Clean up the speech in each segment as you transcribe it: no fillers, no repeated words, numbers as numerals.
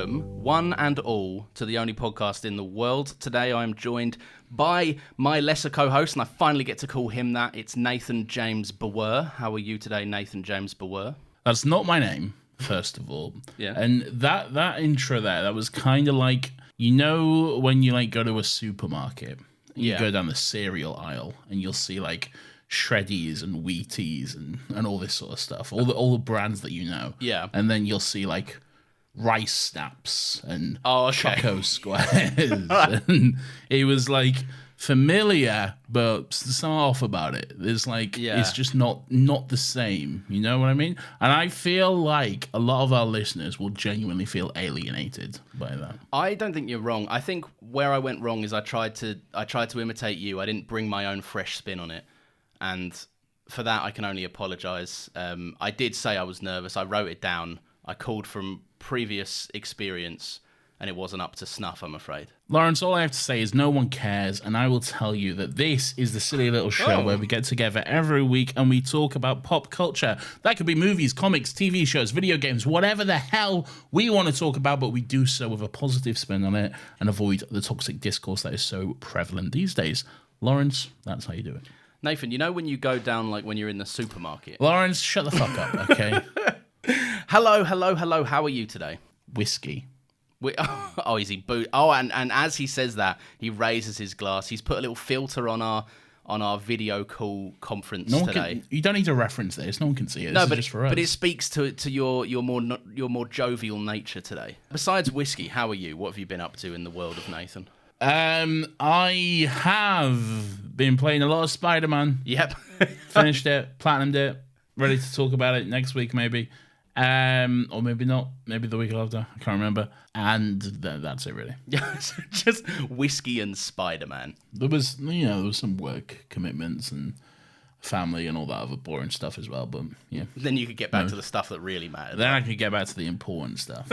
Welcome, one and all, to the only podcast in the world. Today I am joined by my lesser co-host, and I finally get to call him that. It's Nathan James Bower. How are you today, Nathan James Bower? That's not my name, first of all. Yeah. And that intro there, that was kind of like, you know, when you like go to a supermarket, you go down the cereal aisle, and you'll see like Shreddies and Wheaties and all this sort of stuff, all the brands that you know. Yeah. And then you'll see like Rice Snaps and Choco Squares. And it was like familiar, but something off about it. There's like, it's just not the same. You know what I mean? And I feel like a lot of our listeners will genuinely feel alienated by that. I don't think you're wrong. I think where I went wrong is I tried to imitate you. I didn't bring my own fresh spin on it. And for that, I can only apologise. I did say I was nervous. I wrote it down. I called from previous experience, and it wasn't up to snuff, I'm afraid. Lawrence, all I have to say is no one cares, and I will tell you that this is the silly little show where we get together every week and we talk about pop culture. That could be movies, comics, TV shows, video games, whatever the hell we want to talk about, but we do so with a positive spin on it and avoid the toxic discourse that is so prevalent these days. Lawrence, that's how you do it. Nathan, you know when you go down, like when you're in the supermarket? Lawrence, shut the fuck up, okay? Hello, how are you today? Whiskey. Is he boot? Oh, and as he says that, he raises his glass. He's put a little filter on our video call conference today. You don't need to reference this. No one can see it. No, but just for us. But it speaks to your more jovial nature today. Besides whiskey, how are you? What have you been up to in the world of Nathan? I have been playing a lot of Spider-Man. Yep. Finished it, platinumed it, ready to talk about it next week maybe. Or maybe not. Maybe the week after. I can't remember. And that's it, really. Yeah, just whiskey and Spider-Man. There was some work commitments and family and all that other boring stuff as well. But yeah. Then you could get back to the stuff that really matters. Then I could get back to the important stuff.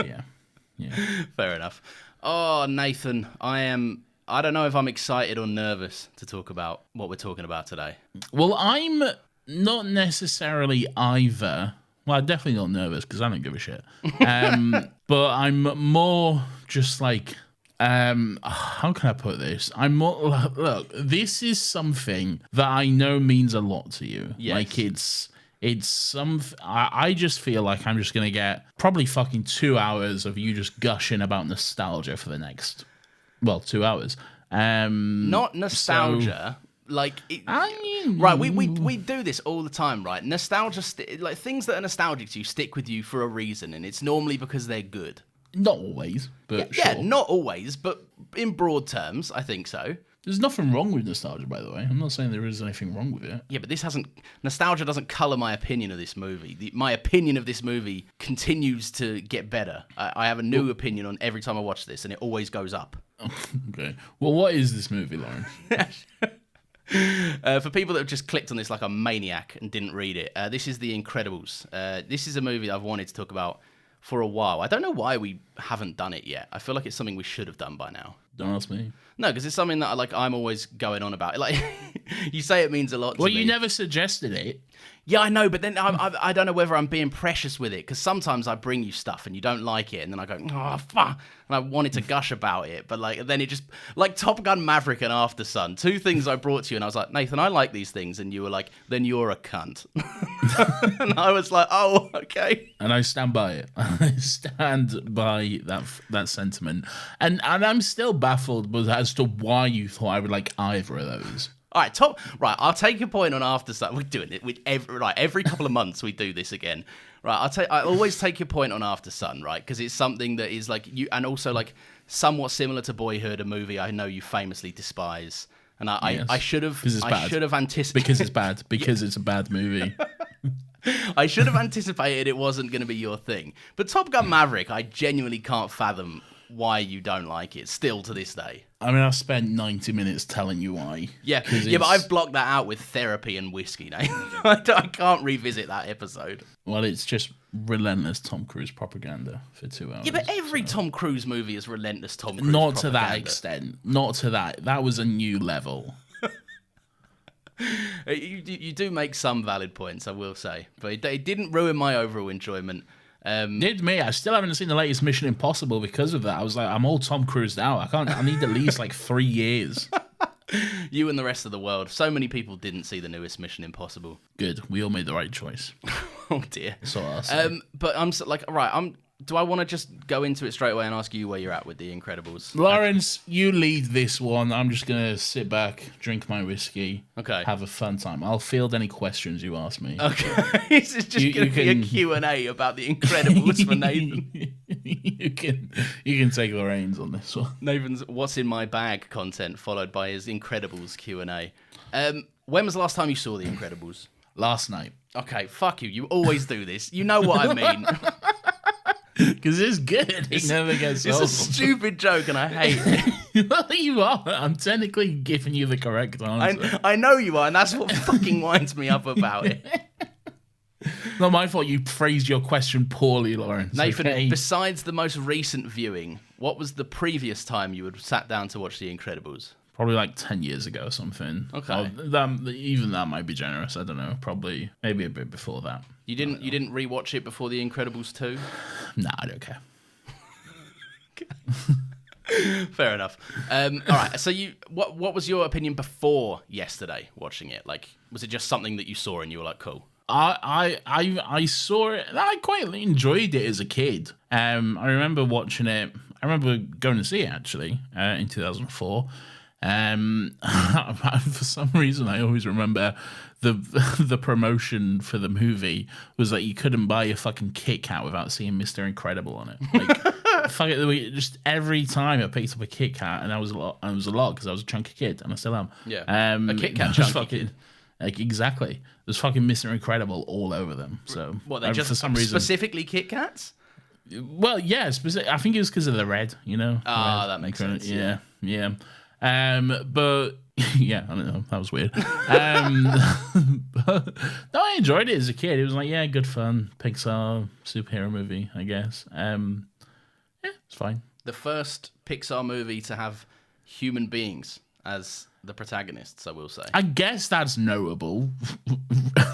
Yeah. Fair enough. Oh, Nathan, I don't know if I'm excited or nervous to talk about what we're talking about today. Well, I'm not necessarily either. Well, I'm definitely not nervous because I don't give a shit. But I'm more just like, how can I put this? I'm more, look, this is something that I know means a lot to you. Yes. Like it's something, I just feel like I'm just going to get probably fucking 2 hours of you just gushing about nostalgia for the next, 2 hours. Not nostalgia. Right, we do this all the time, right? Nostalgia, like things that are nostalgic to you stick with you for a reason, and it's normally because they're good. Not always, but yeah, sure. Not always, but in broad terms, I think so. There's nothing wrong with nostalgia, by the way. I'm not saying there is anything wrong with it. Yeah, but nostalgia doesn't colour my opinion of this movie. My opinion of this movie continues to get better. I have a new opinion on every time I watch this, and it always goes up. Okay. Well, what is this movie, Lawrence? For people that have just clicked on this like a maniac and didn't read it, this is The Incredibles. This is a movie I've wanted to talk about for a while. I don't know why we haven't done it yet. I feel like it's something we should have done by now. Don't ask me. No, because it's something that I'm always going on about. Like, you say it means a lot to me. Well, you never suggested it. Yeah, I know, but then I don't know whether I'm being precious with it, because sometimes I bring you stuff and you don't like it, and then I go, oh, fuck, and I wanted to gush about it, but then it just, like Top Gun Maverick and After Sun, two things I brought to you, and I was like, Nathan, I like these things, and you were like, then you're a cunt. And I was like, oh, okay. And I stand by it. I stand by that sentiment. And I'm still baffled as to why you thought I would like either of those. All right, I'll take your point on After Sun. We're doing it every couple of months we do this again. Right, I always take your point on After Sun, right? Because it's something that is like you, and also like somewhat similar to Boyhood, a movie I know you famously despise. And I should have anticipated because it's bad because it's a bad movie. I should have anticipated it wasn't going to be your thing. But Top Gun Maverick, I genuinely can't fathom why you don't like it still to this day. I mean, I've spent 90 minutes telling you why. Yeah, but I've blocked that out with therapy and whiskey now. I can't revisit that episode. Well, it's just relentless Tom Cruise propaganda for 2 hours. Yeah, but every Tom Cruise movie is relentless Tom Cruise Not propaganda. to that extent. Not to that. That was a new level. You do make some valid points, I will say. But it didn't ruin my overall enjoyment. Did me. I still haven't seen the latest Mission Impossible because of that. I was like, I'm all Tom Cruise now. I need at least like 3 years. You and the rest of the world. So many people didn't see the newest Mission Impossible. Good. We all made the right choice. Oh dear. That's all I'll say. But I'm like, right. Do I want to just go into it straight away and ask you where you're at with The Incredibles? Lawrence, you lead this one. I'm just going to sit back, drink my whiskey, Okay. have a fun time. I'll field any questions you ask me. Okay. This is just going to be a Q&A about The Incredibles for Nathan. you can take the reins on this one. Nathan's What's in My Bag content followed by his Incredibles Q&A. When was the last time you saw The Incredibles? Last night. Okay, fuck you. You always do this. You know what I mean. Because it's good. It never gets old. It's a stupid joke and I hate it. Well, you are. I'm technically giving you the correct answer. I know you are, and that's what fucking winds me up about it. Not my fault you phrased your question poorly, Lawrence. Nathan, okay? besides the most recent viewing, what was the previous time you had sat down to watch The Incredibles? Probably like 10 years ago or something. Okay. Even that might be generous. I don't know. Probably, maybe a bit before that. You didn't rewatch it before The Incredibles 2? Nah, I don't care. Fair enough. All right. So what was your opinion before yesterday watching it? Like, was it just something that you saw and you were like, cool? I saw it. I quite enjoyed it as a kid. I remember watching it. I remember going to see it actually in 2004. For some reason, I always remember the promotion for the movie was that you couldn't buy a fucking Kit Kat without seeing Mr. Incredible on it. Like, fuck it, just every time I picked up a Kit Kat, and I was a lot because I was a chunky kid, and I still am. Yeah, a Kit Kat chunky fucking, kid. Like exactly, there's fucking Mr. Incredible all over them. So what they just for some reason specifically Kit Kats? Well, yeah, I think it was because of the red. You know. Ah, that makes sense. Yeah. But yeah, I don't know. That was weird. But, no, I enjoyed it as a kid. It was like, yeah, good fun. Pixar superhero movie, I guess. Yeah, it's fine. The first Pixar movie to have human beings as the protagonists, I will say. I guess that's notable.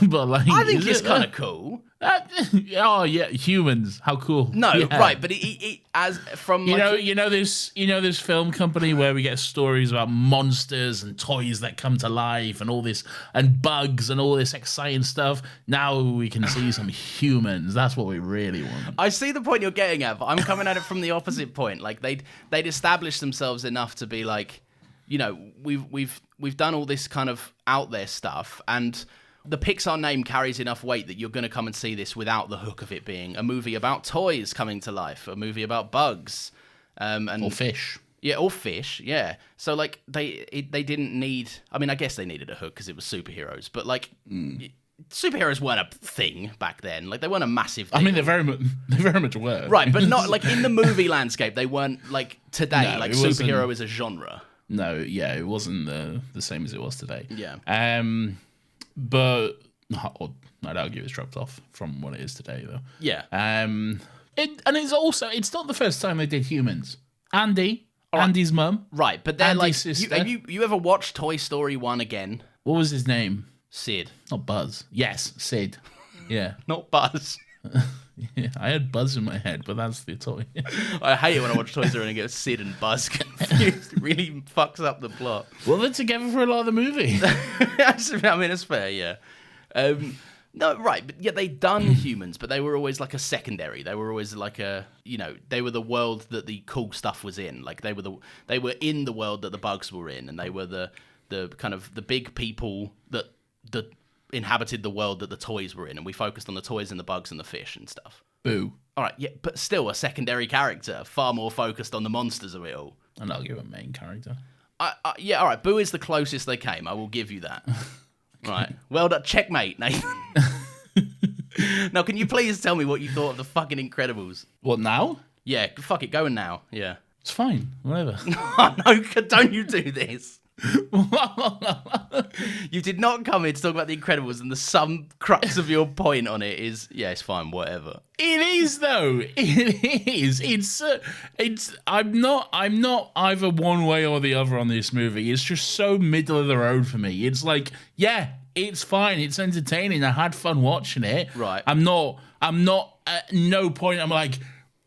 But like, I think it's kind of cool. Oh yeah, humans. How cool. No, yeah. right, but it as from you know this film company where we get stories about monsters and toys that come to life and all this and bugs and all this exciting stuff. Now we can see some humans. That's what we really want. I see the point you're getting at, but I'm coming at it from the opposite point. Like they'd established themselves enough to be like, you know, we've done all this kind of out there stuff, and the Pixar name carries enough weight that you're going to come and see this without the hook of it being a movie about toys coming to life, a movie about bugs, or fish. Yeah, or fish. Yeah. So like they didn't need. I mean, I guess they needed a hook because it was superheroes, but like superheroes weren't a thing back then. Like they weren't a massive deal. I mean, they very much were. Right, but not like in the movie landscape. They weren't like today. No, like it wasn't. superhero is a genre. No, yeah, it wasn't the same as it was today. Yeah. But I'd argue it's dropped off from what it is today, though. Yeah. And it's not the first time they did humans. Andy's mum. Right, but they're Andy's like, sister. have you ever watched Toy Story 1 again? What was his name? Sid. Not Buzz. Yes, Sid. Yeah. Not Buzz. Yeah, I had Buzz in my head, but that's the toy. I hate it when I watch Toy Story and get Sid and Buzz confused. It really fucks up the plot. Well, they're together for a lot of the movie. I mean, it's fair, yeah. No, right, but yeah, they'd done humans, but they were always like a secondary. They were always like they were the world that the cool stuff was in. Like they were in the world that the bugs were in, and they were the kind of the big people that inhabited the world that the toys were in, and we focused on the toys and the bugs and the fish and stuff. Boo. All right, yeah, but still a secondary character, far more focused on the monsters of it all. And I'll give a main character. Yeah, all right, Boo is the closest they came. I will give you that. Right, well done. Checkmate, Nathan. Now, can you please tell me what you thought of the fucking Incredibles? What, now? Yeah, fuck it, going now, yeah. It's fine, whatever. No, don't you do this. You did not come here to talk about The Incredibles, and the some crux of your point on it is, yeah, it's fine, whatever. It is though. It is. It's. I'm not either one way or the other on this movie. It's just so middle of the road for me. It's like, yeah, it's fine. It's entertaining. I had fun watching it. Right. I'm not at no point I'm like,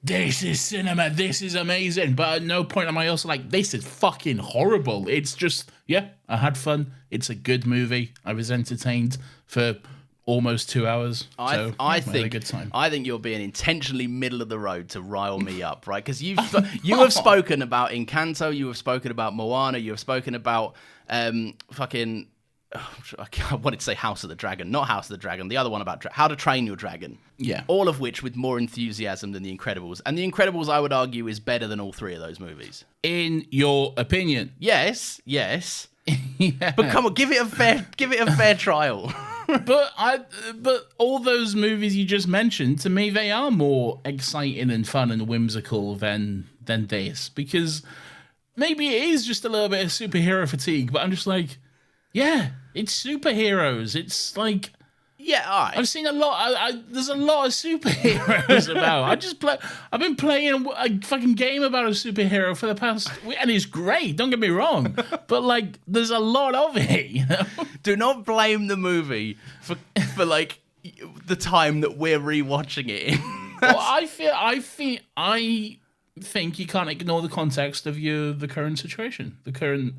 this is cinema, this is amazing. But at no point am I also like, this is fucking horrible. It's just, yeah, I had fun. It's a good movie. I was entertained for almost 2 hours. I had a good time. I think you're being intentionally middle of the road to rile me up, right? Because you have spoken about Encanto, you have spoken about Moana, you have spoken about fucking. I wanted to say House of the Dragon, not House of the Dragon. The other one about How to Train Your Dragon. Yeah. All of which with more enthusiasm than The Incredibles. And The Incredibles, I would argue, is better than all three of those movies. In your opinion? Yes. Yeah. But come on, give it a fair trial. But all those movies you just mentioned, to me, they are more exciting and fun and whimsical than this. Because maybe it is just a little bit of superhero fatigue, but I'm just like, yeah, it's superheroes. It's like, yeah, all right. I've seen a lot. There's a lot of superheroes about. I've been playing a fucking game about a superhero for the past, and it's great. Don't get me wrong, but like, there's a lot of it. You know? Do not blame the movie for like the time that we're rewatching it. Well, I think you can't ignore the context of the current situation, the current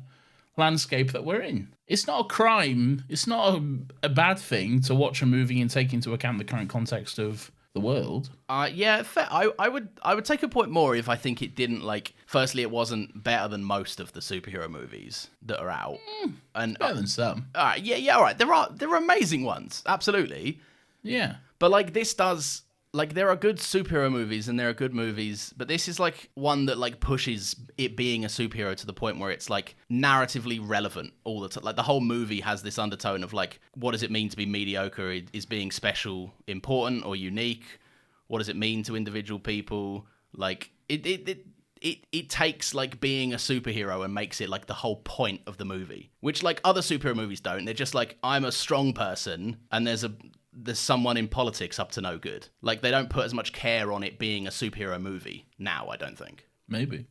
landscape that we're in. It's not a crime. It's not a bad thing to watch a movie and take into account the current context of the world. Yeah, fair. I would take a point more if I think it didn't, like, firstly, it wasn't better than most of the superhero movies that are out. And Better than some. All right, yeah, all right. There are amazing ones, absolutely. Yeah. But like this does, like, there are good superhero movies and there are good movies, but this is like one that like pushes it being a superhero to the point where it's like narratively relevant all the time. Like the whole movie has this undertone of like, what does it mean to be mediocre? Is being special important or unique? What does it mean to individual people? Like it takes like being a superhero and makes it like the whole point of the movie, which like other superhero movies don't. They're just like, I'm a strong person and there's someone in politics up to no good. Like, they don't put as much care on it being a superhero movie now, I don't think. Maybe.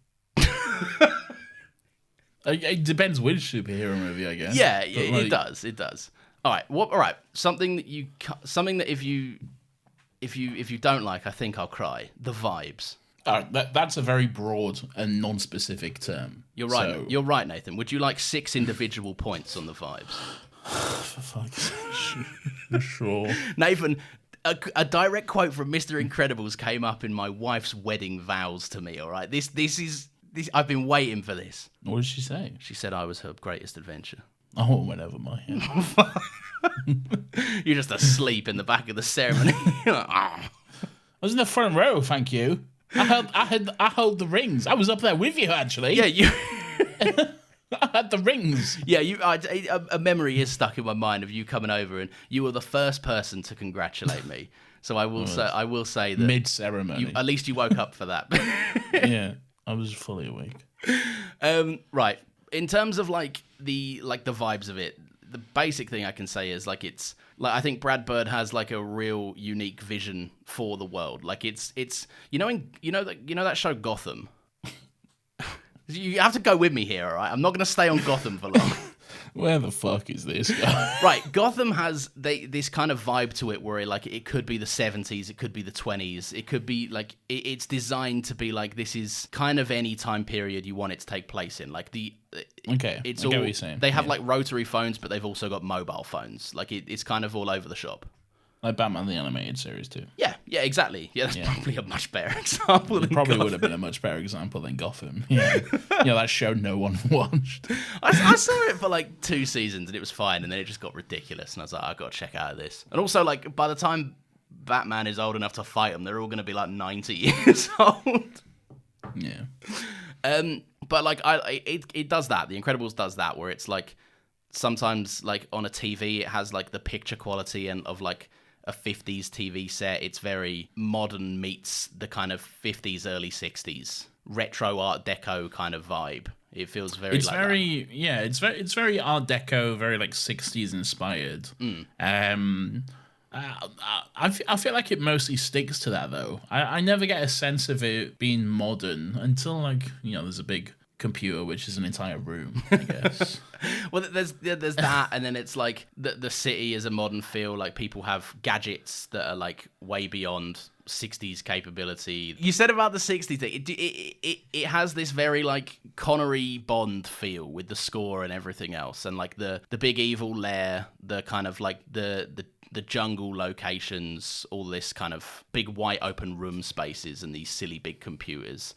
It depends which superhero movie, I guess. Yeah, like, it does. All right. Something that if you don't like, I think I'll cry. The vibes. That's a very broad and non-specific term. You're right. So... You're right, Nathan. Would you like 6 individual points on the vibes? For fuck's sake. Sure. Nathan, a direct quote from Mr. Incredibles came up in my wife's wedding vows to me, all right? This I've been waiting for this. What did she say? She said I was her greatest adventure. Oh, it went over my head. You're just asleep in the back of the ceremony. Like, I was in the front row, thank you. I held the rings. I was up there with you, actually. Yeah, you... I had the rings. Yeah, a memory is stuck in my mind of you coming over, and you were the first person to congratulate me. So I will say that mid-ceremony. At least you woke up for that. Yeah, I was fully awake. Right. In terms of like the vibes of it, the basic thing I can say is like it's like I think Brad Bird has like a real unique vision for the world. Like it's you know that show Gotham. You have to go with me here, all right? I'm not going to stay on Gotham for long. Where the fuck is this guy? Right, Gotham has this kind of vibe to it where it could be the 70s, it could be the 20s, it could be like it's designed to be like this is kind of any time period you want it to take place in. Like okay, it's I get all what you're saying. They have like rotary phones, but they've also got mobile phones. Like it's kind of all over the shop. Like Batman the Animated Series too. Yeah, exactly. Yeah, that's probably a much better example than probably Gotham. Would have been a much better example than Gotham. Yeah, that show no one watched. I saw it for like 2 seasons and it was fine, and then it just got ridiculous, and I was like, I've got to check out this. And also, like, by the time Batman is old enough to fight them, they're all going to be like 90 years old. Yeah. But like, it does that. The Incredibles does that, where it's like sometimes like on a TV, it has like the picture quality and of like a 50s TV set. It's very modern meets the kind of 50s, early 60s retro Art Deco kind of vibe. It feels very. It's like very that. Yeah. It's very Art Deco, very like 60s inspired. I feel like it mostly sticks to that though. I never get a sense of it being modern until like there's a big computer, which is an entire room, I guess. Well, there's that, and then it's like the city is a modern feel. Like people have gadgets that are like way beyond 60s capability. You said about the 60s thing, it has this very like Connery Bond feel with the score and everything else, and like the big evil lair, the kind of like the jungle locations, all this kind of big white open room spaces and these silly big computers.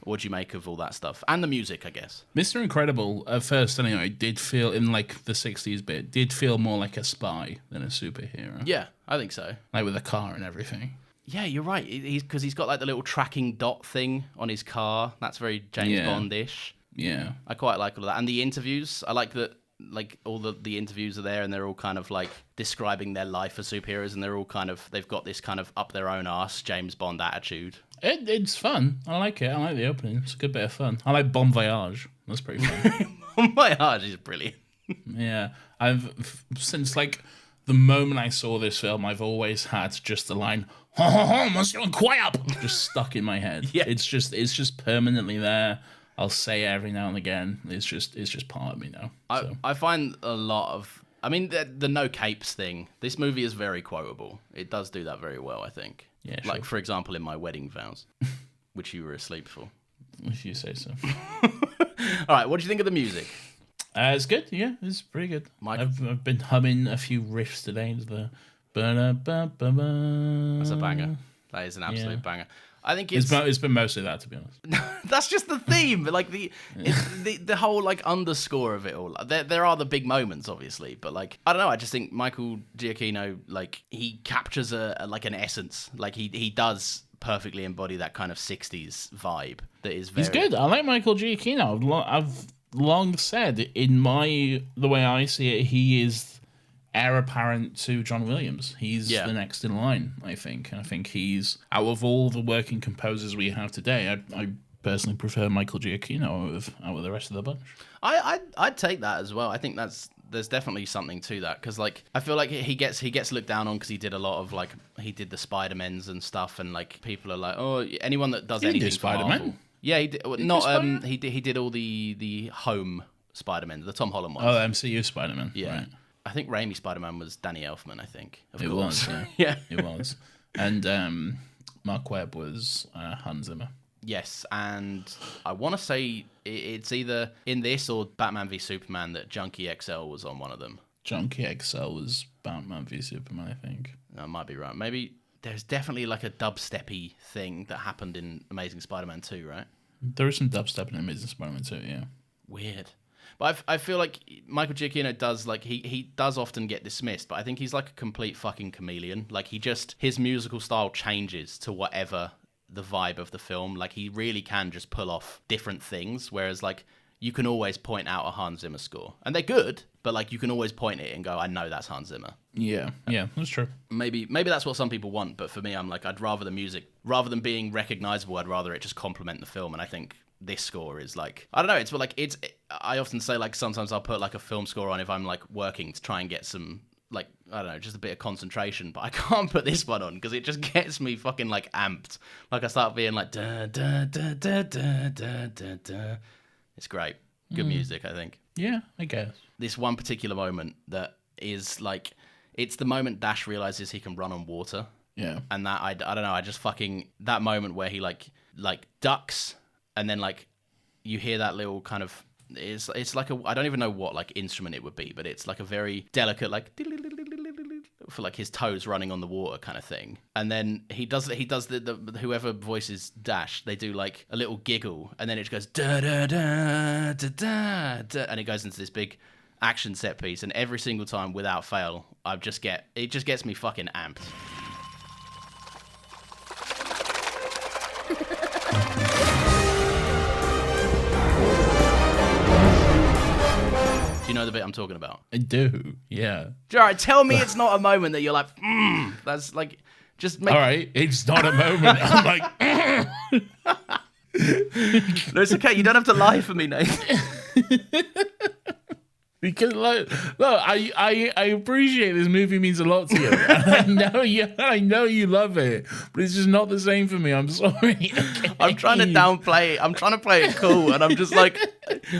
What do you make of all that stuff? And the music, I guess. Mr. Incredible, at first anyway, did feel, in like the 60s bit, did feel more like a spy than a superhero. Yeah, I think so. Like with a car and everything. Yeah, you're right. Because he's got like the little tracking dot thing on his car. That's very James Bond-ish. Yeah. I quite like all of that. And the interviews, I like that. Like all the interviews are there, and they're all kind of like describing their life as superheroes, and they're all kind of, they've got this kind of up their own arse James Bond attitude. It's fun. I like it. I like the opening. It's a good bit of fun. I like Bon Voyage. That's pretty fun. Bon Voyage is brilliant. Yeah, since like the moment I saw this film, I've always had just the line "Ha ha ha, Monsieur Incroyable" just stuck in my head. Yeah, it's just permanently there. I'll say it every now and again. It's just part of me now. So. I find a lot of, I mean, the no capes thing. This movie is very quotable. It does do that very well, I think. Yeah, sure. Like, for example, in My Wedding Vows, which you were asleep for. If you say so. All right, what do you think of the music? It's good. Yeah, it's pretty good. I've been humming a few riffs today. The That's a banger. That is an absolute banger. I think it's been mostly that, to be honest. That's just the theme, like the whole like underscore of it all. There are the big moments, obviously, but like I don't know. I just think Michael Giacchino, like he captures like an essence. Like he does perfectly embody that kind of 60s vibe. That is very. He's good. I like Michael Giacchino. I've long said the way I see it, he is heir apparent to John Williams. He's the next in line, I think. And I think he's, out of all the working composers we have today, I personally prefer Michael Giacchino out of the rest of the bunch. I'd take that as well. I think there's definitely something to that, because like I feel like he gets looked down on because he did a lot of like, he did the Spider-Mans and stuff, and like people are like, oh, anyone that does anything Spider-Man. Yeah, he did. He did all the home Spider-Man, the Tom Holland ones. Oh, MCU Spider-Man. Yeah. Right. I think Raimi Spider-Man was Danny Elfman, I think. It was, yeah. Yeah. It was. And Mark Webb was Hans Zimmer. Yes, and I want to say it's either in this or Batman v Superman that Junkie XL was on one of them. Junkie XL was Batman v Superman, I think. No, I might be right. Maybe there's definitely like a dubsteppy thing that happened in Amazing Spider-Man 2, right? There is some dubstep in Amazing Spider-Man 2, yeah. Weird. But I feel like Michael Giacchino does, like, he does often get dismissed, but I think he's like a complete fucking chameleon. Like, his musical style changes to whatever the vibe of the film. Like, he really can just pull off different things, whereas, like, you can always point out a Hans Zimmer score. And they're good, but, like, you can always point it and go, I know that's Hans Zimmer. Yeah, that's true. Maybe that's what some people want, but for me, I'm like, I'd rather the music, rather than being recognizable, I'd rather it just complement the film, and I think this score is like, I don't know, I often say, like, sometimes I'll put like a film score on if I'm like working to try and get some, like, I don't know, just a bit of concentration, but I can't put this one on because it just gets me fucking like amped. Like I start being like da da da da da da da da. It's great. Good music, I think. Yeah, I guess. This one particular moment that is like, it's the moment Dash realizes he can run on water. Yeah. And that I don't know, I just fucking, that moment where he like ducks, and then like you hear that little kind of, it's like I don't even know what like instrument it would be, but it's like a very delicate like for like his toes running on the water kind of thing. And then he does the whoever voices Dash, they do like a little giggle, and then it goes da da da da da da, and it goes into this big action set piece, and every single time without fail it just gets me fucking amped. Do you know the bit I'm talking about? I do, yeah. Alright, tell me it's not a moment that you're like, that's like, just make... Alright, it's not a moment. I'm like, No, it's okay, you don't have to lie for me, Nathan. Because look, I appreciate this movie means a lot to you. And I know you love it, but it's just not the same for me. I'm sorry. I'm trying to downplay it. I'm trying to play it cool, and I'm just like,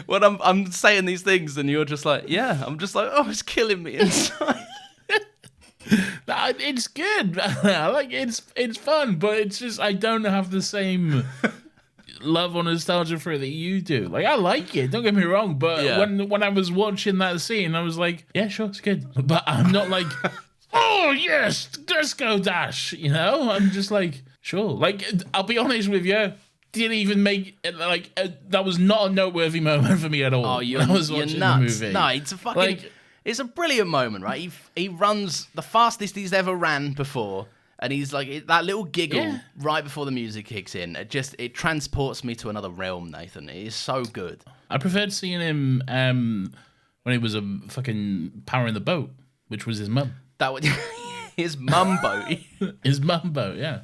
when I'm saying these things, and you're just like, yeah. I'm just like, oh, it's killing me inside. It's good. Like it's fun, but it's just I don't have the same love or nostalgia for it that you do. Like I like it, don't get me wrong, but when I was watching that scene, I was like, yeah, sure, it's good, but I'm not like, oh yes, Disco Dash, you know. I'm just like, sure. Like I'll be honest with you, didn't even make like that was not a noteworthy moment for me at all. Oh, you're nuts. The movie. No, it's a fucking like, it's a brilliant moment, right? He runs the fastest he's ever ran before. And he's like, that little giggle right before the music kicks in. It transports me to another realm, Nathan. It is so good. I preferred seeing him when he was fucking powering the boat, which was his mum. That was his mum boat. His mum boat, yeah.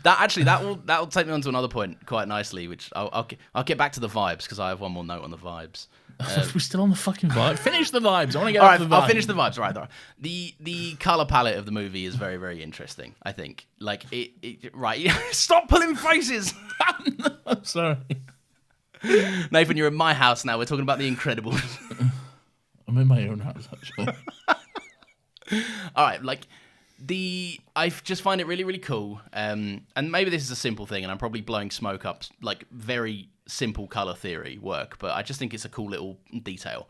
That will take me on to another point quite nicely, which I'll get back to the vibes because I have one more note on the vibes. We're still on the fucking vibe. Finish the vibes. I want to get all off right, the vibes. I'll finish the vibes. All right. The color palette of the movie is very, very interesting. I think, like it right. Stop pulling faces. I'm sorry, Nathan. You're in my house now. We're talking about The Incredibles. I'm in my own house, actually. All right, like I just find it really, really cool. And maybe this is a simple thing, and I'm probably blowing smoke up like very simple color theory work, but I just think it's a cool little detail.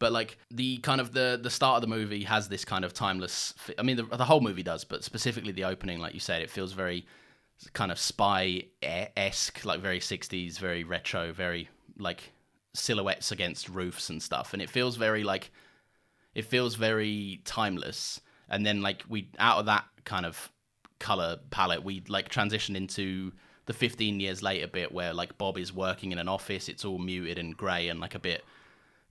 But like the kind of the start of the movie has this kind of timeless. I mean, the whole movie does, but specifically the opening, like you said, it feels very kind of spy-esque, like very 60s, very retro, very like silhouettes against roofs and stuff, and it feels very timeless. And then like we out of that kind of color palette, we like transition into the 15 years later bit where like Bob is working in an office. It's all muted and grey and like a bit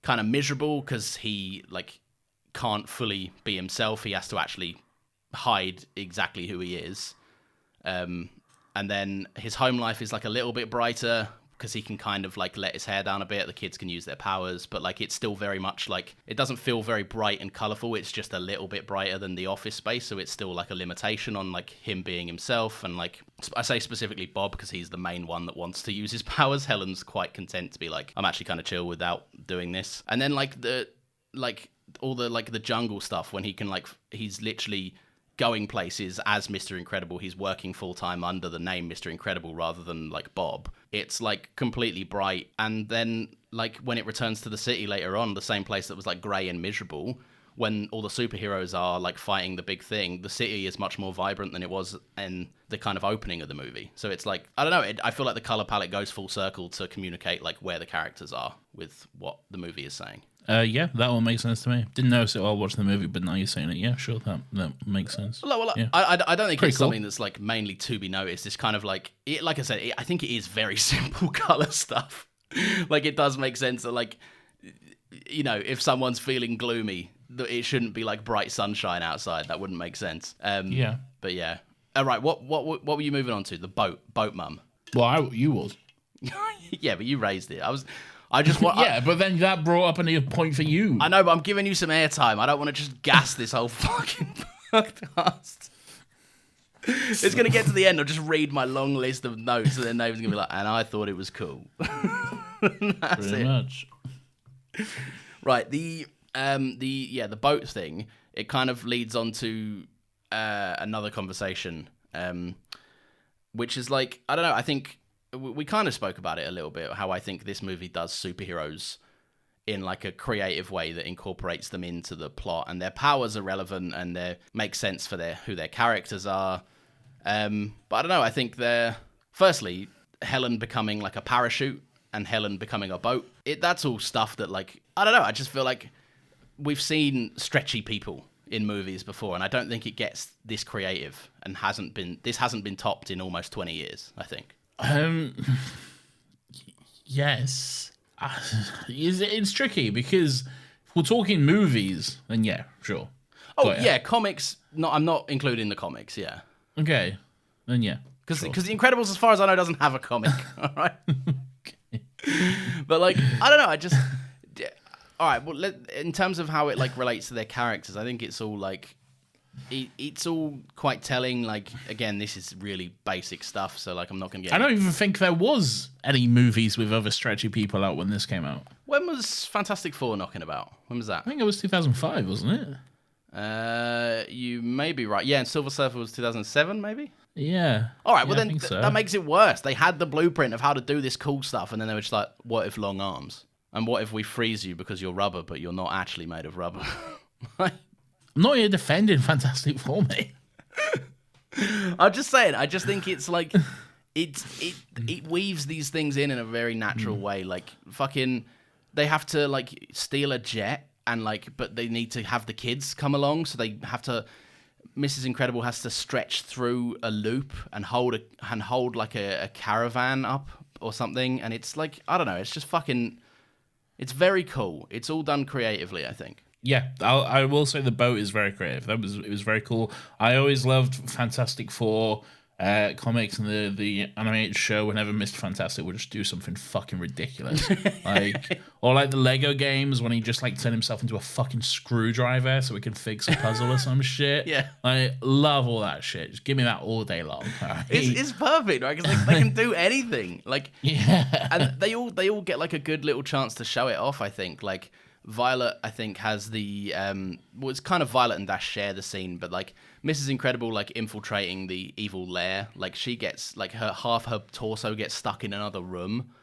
kind of miserable because he like can't fully be himself. He has to actually hide exactly who he is. And then his home life is like a little bit brighter because he can kind of like let his hair down a bit. The kids can use their powers, but like it's still very much like it doesn't feel very bright and colorful. It's just a little bit brighter than the office space, so it's still like a limitation on like him being himself. And like I say specifically Bob because he's the main one that wants to use his powers. Helen's quite content to be like, I'm actually kind of chill without doing this. And then like all the jungle stuff when he can like he's literally going places as Mr. Incredible. He's working full-time under the name Mr. Incredible rather than like Bob. It's like completely bright. And then like when it returns to the city later on, the same place that was like grey and miserable, when all the superheroes are like fighting the big thing, the city is much more vibrant than it was in the kind of opening of the movie. So it's like, I don't know, I feel like the color palette goes full circle to communicate like where the characters are with what the movie is saying. Yeah, that all makes sense to me. Didn't notice it while watching the movie, but now you're saying it. Yeah, sure, that makes sense. Well, yeah. I don't think Pretty it's cool. something that's like mainly to be noticed. It's kind of like, like I said, I think it is very simple color stuff. Like it does make sense that like, you know, if someone's feeling gloomy, it shouldn't be like bright sunshine outside. That wouldn't make sense. Yeah. But yeah. All right. What were you moving on to? The boat mum. Well, you was. Yeah, but you raised it. I just want. Yeah, but then that brought up a point for you. I know, but I'm giving you some airtime. I don't want to just gas this whole fucking podcast. It's going to get to the end. I'll just read my long list of notes, and then Nathan's going to be like, and I thought it was cool. That's Pretty it. much. Right. The boat thing, it kind of leads on to another conversation, which is like, I don't know, I think we kind of spoke about it a little bit, how I think this movie does superheroes in like a creative way that incorporates them into the plot, and their powers are relevant and they make sense for who their characters are. But I don't know, I think firstly, Helen becoming like a parachute and Helen becoming a boat, that's all stuff that like, I don't know, I just feel like we've seen stretchy people in movies before, and I don't think it gets this creative and this hasn't been topped in almost 20 years, I think. Yes. It's tricky because if we're talking movies, then yeah, sure. Oh, yeah, comics. No, I'm not including the comics, yeah. Okay, then yeah. Because The Incredibles, as far as I know, doesn't have a comic, all right? Okay. But, like, I don't know, all right. Well, in terms of how it like relates to their characters, I think it's all like it's all quite telling. Like, again, this is really basic stuff, so like I'm not gonna get. I don't even think there was any movies with other stretchy people out when this came out. When was Fantastic Four knocking about? When was that? I think it was 2005, wasn't it? You may be right. Yeah, and Silver Surfer was 2007, maybe. Yeah. All right. Well, yeah, then so. that makes it worse. They had the blueprint of how to do this cool stuff, and then they were just like, "What if long arms? And what if we freeze you because you're rubber, but you're not actually made of rubber?" I'm not here defending Fantastic Four, mate. I'm just saying. I just think it's like it weaves these things in a very natural way. Like fucking, they have to like steal a jet and like, but they need to have the kids come along, so they have to. Mrs. Incredible has to stretch through a loop and hold like a caravan up or something, and it's like I don't know. It's just fucking. It's very cool. It's all done creatively, I think. Yeah, I will say the boat is very creative. It was very cool. I always loved Fantastic Four comics and the animated show. Whenever Mr. Fantastic would just do something fucking ridiculous, or like the Lego games when he just like turned himself into a fucking screwdriver so he can fix a puzzle or some shit. Yeah, I love all that shit. Just give me that all day long. Right? It's perfect, right? Because they can do anything. Like, yeah, and they all get like a good little chance to show it off. I think like. Violet, I think, has the well, it's kind of Violet and Dash share the scene, but like Mrs. Incredible, like infiltrating the evil lair, like she gets like half her torso gets stuck in another room,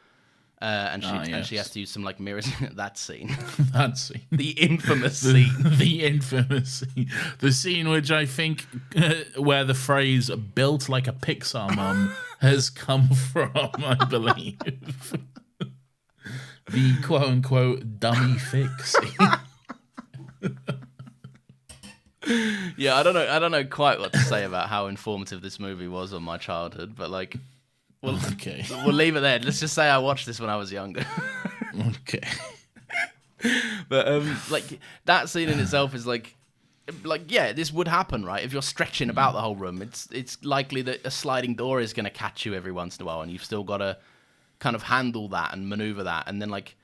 and she has to use some like mirrors. That scene, that scene, the infamous scene, the infamous scene, the scene which I think where the phrase "built like a Pixar mum" has come from, I believe. The quote-unquote dummy fix. Yeah, I don't know quite what to say about how informative this movie was on my childhood, but like, we'll leave it there. Let's just say I watched this when I was younger. Okay. But like that scene in itself is like yeah, this would happen, right? If you're stretching about the whole room, it's likely that a sliding door is going to catch you every once in a while, and you've still got to kind of handle that and maneuver that, and then like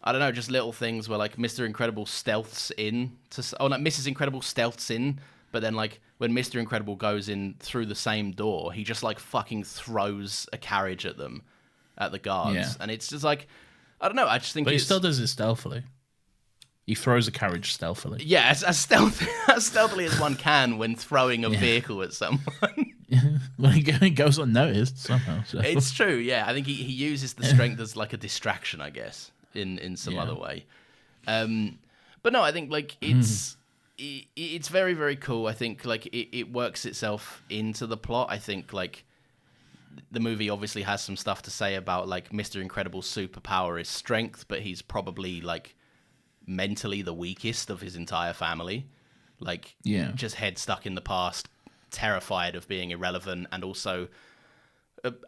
I don't know, just little things where like Mr. Incredible stealths in like Mrs. Incredible stealths in, but then like when Mr. Incredible goes in through the same door, he just like fucking throws a carriage at them, at the guards, and it's just like I don't know. I just think, but he still does it stealthily. He throws a carriage stealthily. Yeah, as stealthily as one can when throwing a vehicle at someone. Well, he goes unnoticed somehow. So. It's true, yeah. I think he uses the strength as like a distraction, I guess, in some other way. But no, I think like it's very, very cool. I think like it works itself into the plot. I think like the movie obviously has some stuff to say about like Mr. Incredible's superpower is strength, but he's probably like mentally the weakest of his entire family. Like, just head stuck in the past, terrified of being irrelevant, and also,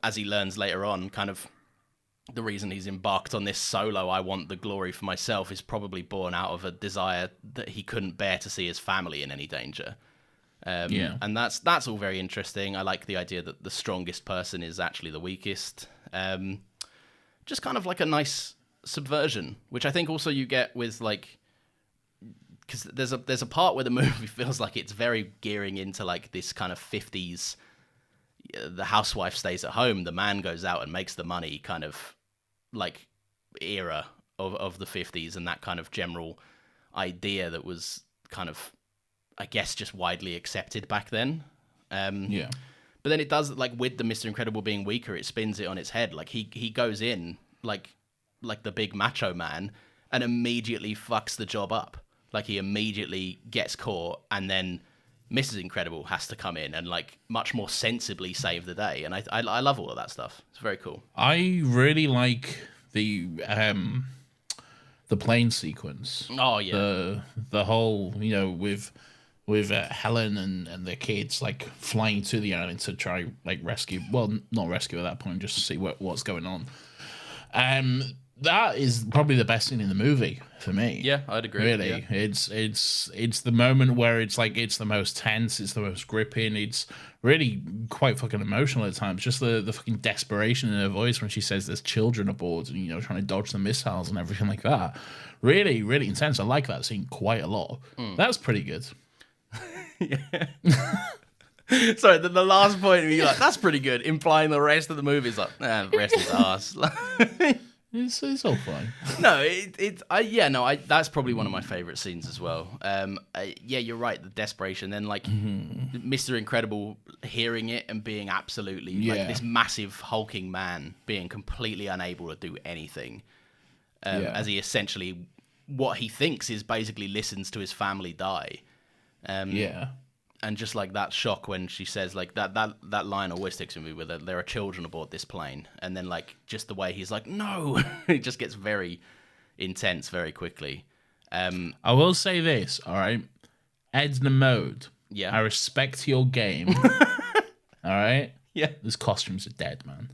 as he learns later on, kind of the reason he's embarked on this solo, I want the glory for myself, is probably born out of a desire that he couldn't bear to see his family in any danger. And that's all very interesting. I like the idea that the strongest person is actually the weakest. Just kind of like a nice subversion, which I think also you get with like, because there's a part where the movie feels like it's very gearing into like this kind of 50s, the housewife stays at home, the man goes out and makes the money kind of like era of the 50s, and that kind of general idea that was kind of, I guess, just widely accepted back then. But then it does, like with the Mr. Incredible being weaker, it spins it on its head. Like he goes in like the big macho man and immediately fucks the job up. Like he immediately gets caught, and then Mrs. Incredible has to come in and like much more sensibly save the day. And I love all of that stuff. It's very cool. I really like the plane sequence. Oh yeah, the whole, you know, with Helen and the kids like flying to the island to try like rescue. Well, not rescue at that point, just to see what's going on. that is probably the best scene in the movie for me. Yeah, I'd agree. Really, yeah. it's the moment where it's like it's the most tense, it's the most gripping, it's really quite fucking emotional at times. Just the fucking desperation in her voice when she says there's children aboard and trying to dodge the missiles and everything like that. Really, really intense. I like that scene quite a lot. That's pretty good. Sorry, the last point you're like, that's pretty good, implying the rest of the movie is like, the rest is arse. It's all fine. No, that's probably one of my favorite scenes as well. Yeah, you're right. The desperation, then like Mr. Incredible hearing it and being absolutely like this massive hulking man being completely unable to do anything, as he essentially what he thinks is basically listens to his family die. And just like that shock when she says like that line always sticks with me with there are children aboard this plane, and then like just the way he's like no, it just gets very intense very quickly. I will say this, all right, Edna Mode. Yeah, I respect your game. All right. Yeah, those costumes are dead, man.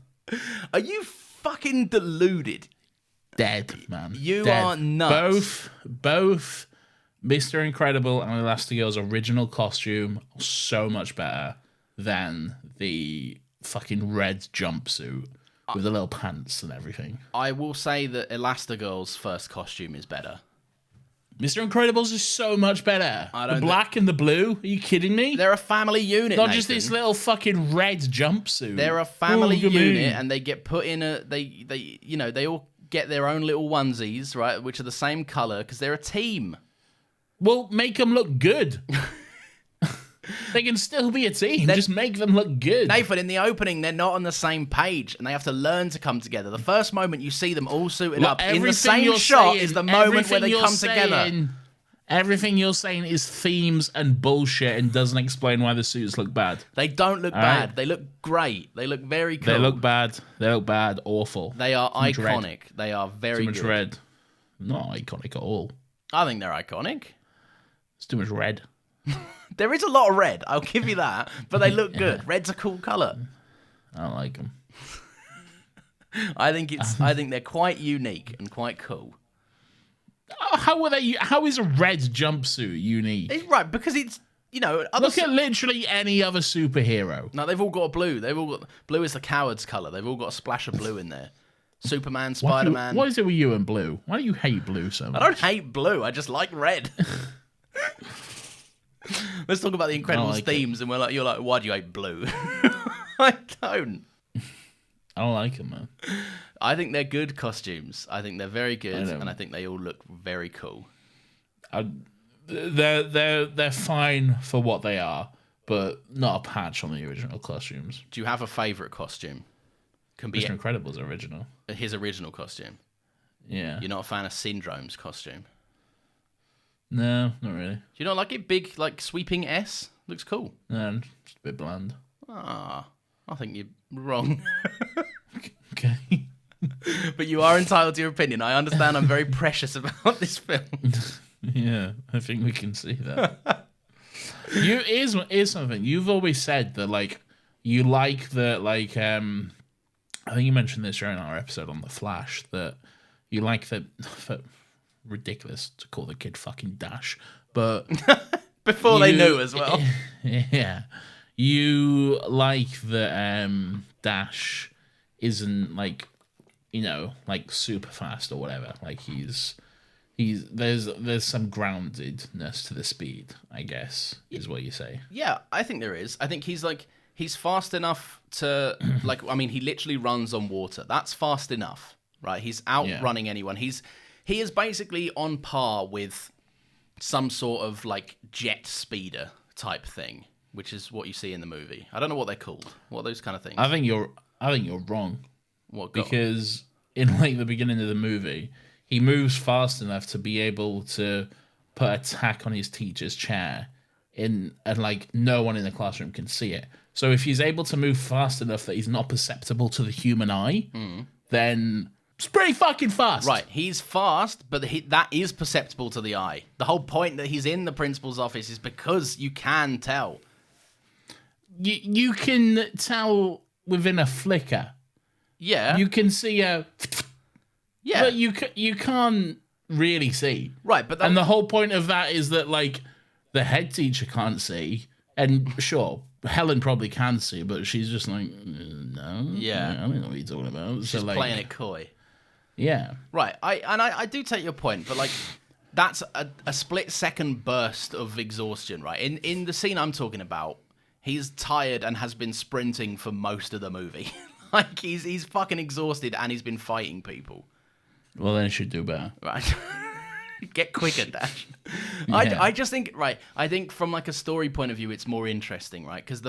Are you fucking deluded? Dead, man. You dead. are nuts. Both. Mr. Incredible and Elastigirl's original costume are so much better than the fucking red jumpsuit with the little pants and everything. I will say that Elastigirl's first costume is better. Mr. Incredible's is so much better. The black and the blue? Are you kidding me? They're a family unit, Not Nathan. just this little fucking red jumpsuit. They're a family unit, and they get put in they all get their own little onesies, right, which are the same color because they're a team. Well, make them look good. They can still be a team. Just make them look good. Nathan, in the opening, they're not on the same page, and they have to learn to come together. The first moment you see them all suited up in the same shot is the moment where they come together. Everything you're saying is themes and bullshit and doesn't explain why the suits look bad. They don't look bad. They look great. They look very cool. They look bad. They look bad. Awful. They are iconic. They are very good. Too much red. Not iconic at all. I think they're iconic. It's too much red. There is a lot of red, I'll give you that, but they look good. Red's a cool colour. I don't like them. I think they're quite unique and quite cool. How is a red jumpsuit unique? It's right, because it's, look at literally any other superhero. No, they've all got blue. Blue is the coward's colour. They've all got a splash of blue in there. Superman, Spider-Man. What is it with you and blue? Why do you hate blue so much? I don't hate blue. I just like red. Let's talk about the Incredibles themes, and you're like, why do you hate blue? I don't. I don't like them, man. I think they're good costumes. I think they're very good, and I think they all look very cool. They're fine for what they are, but not a patch on the original costumes. Do you have a favourite costume? Can be Mr. Incredible's original. His original costume. Yeah. You're not a fan of Syndrome's costume? No, not really. Do you not like it? Big, like, sweeping S? Looks cool. No, just a bit bland. I think you're wrong. Okay. But you are entitled to your opinion. I understand I'm very precious about this film. Yeah, I think we can see that. Here's something. You've always said that, like, you like the, like, I think you mentioned this during our episode on The Flash, that you like the... ridiculous to call the kid fucking Dash, but before they knew as well. Yeah, you like that Dash isn't like super fast or whatever. Like he's there's some groundedness to the speed, I guess, is what you say. Yeah, I think there is. I think he's fast enough to he literally runs on water. That's fast enough, right? He's outrunning anyone. He is basically on par with some sort of like jet speeder type thing, which is what you see in the movie. I don't know what they're called. What are those kind of things? I think you're wrong. What? Because in like the beginning of the movie, he moves fast enough to be able to put a tack on his teacher's chair and like no one in the classroom can see it. So if he's able to move fast enough that he's not perceptible to the human eye, then it's pretty fucking fast. Right, he's fast, but that is perceptible to the eye. The whole point that he's in the principal's office is because you can tell. You can tell within a flicker. Yeah. You can see a... Yeah. But you can't really see. Right, but And the whole point of that is that, like, the head teacher can't see. And sure, Helen probably can see, but she's just like, no. Yeah. I don't know what you're talking about. she's playing it coy. Yeah. Right, I do take your point, but like that's a split-second burst of exhaustion, right? In the scene I'm talking about, he's tired and has been sprinting for most of the movie. Like he's fucking exhausted and he's been fighting people. Well, then you should do better. Right. Get quicker, Dash. Yeah. I just think, right, I think from like a story point of view, it's more interesting, right? Because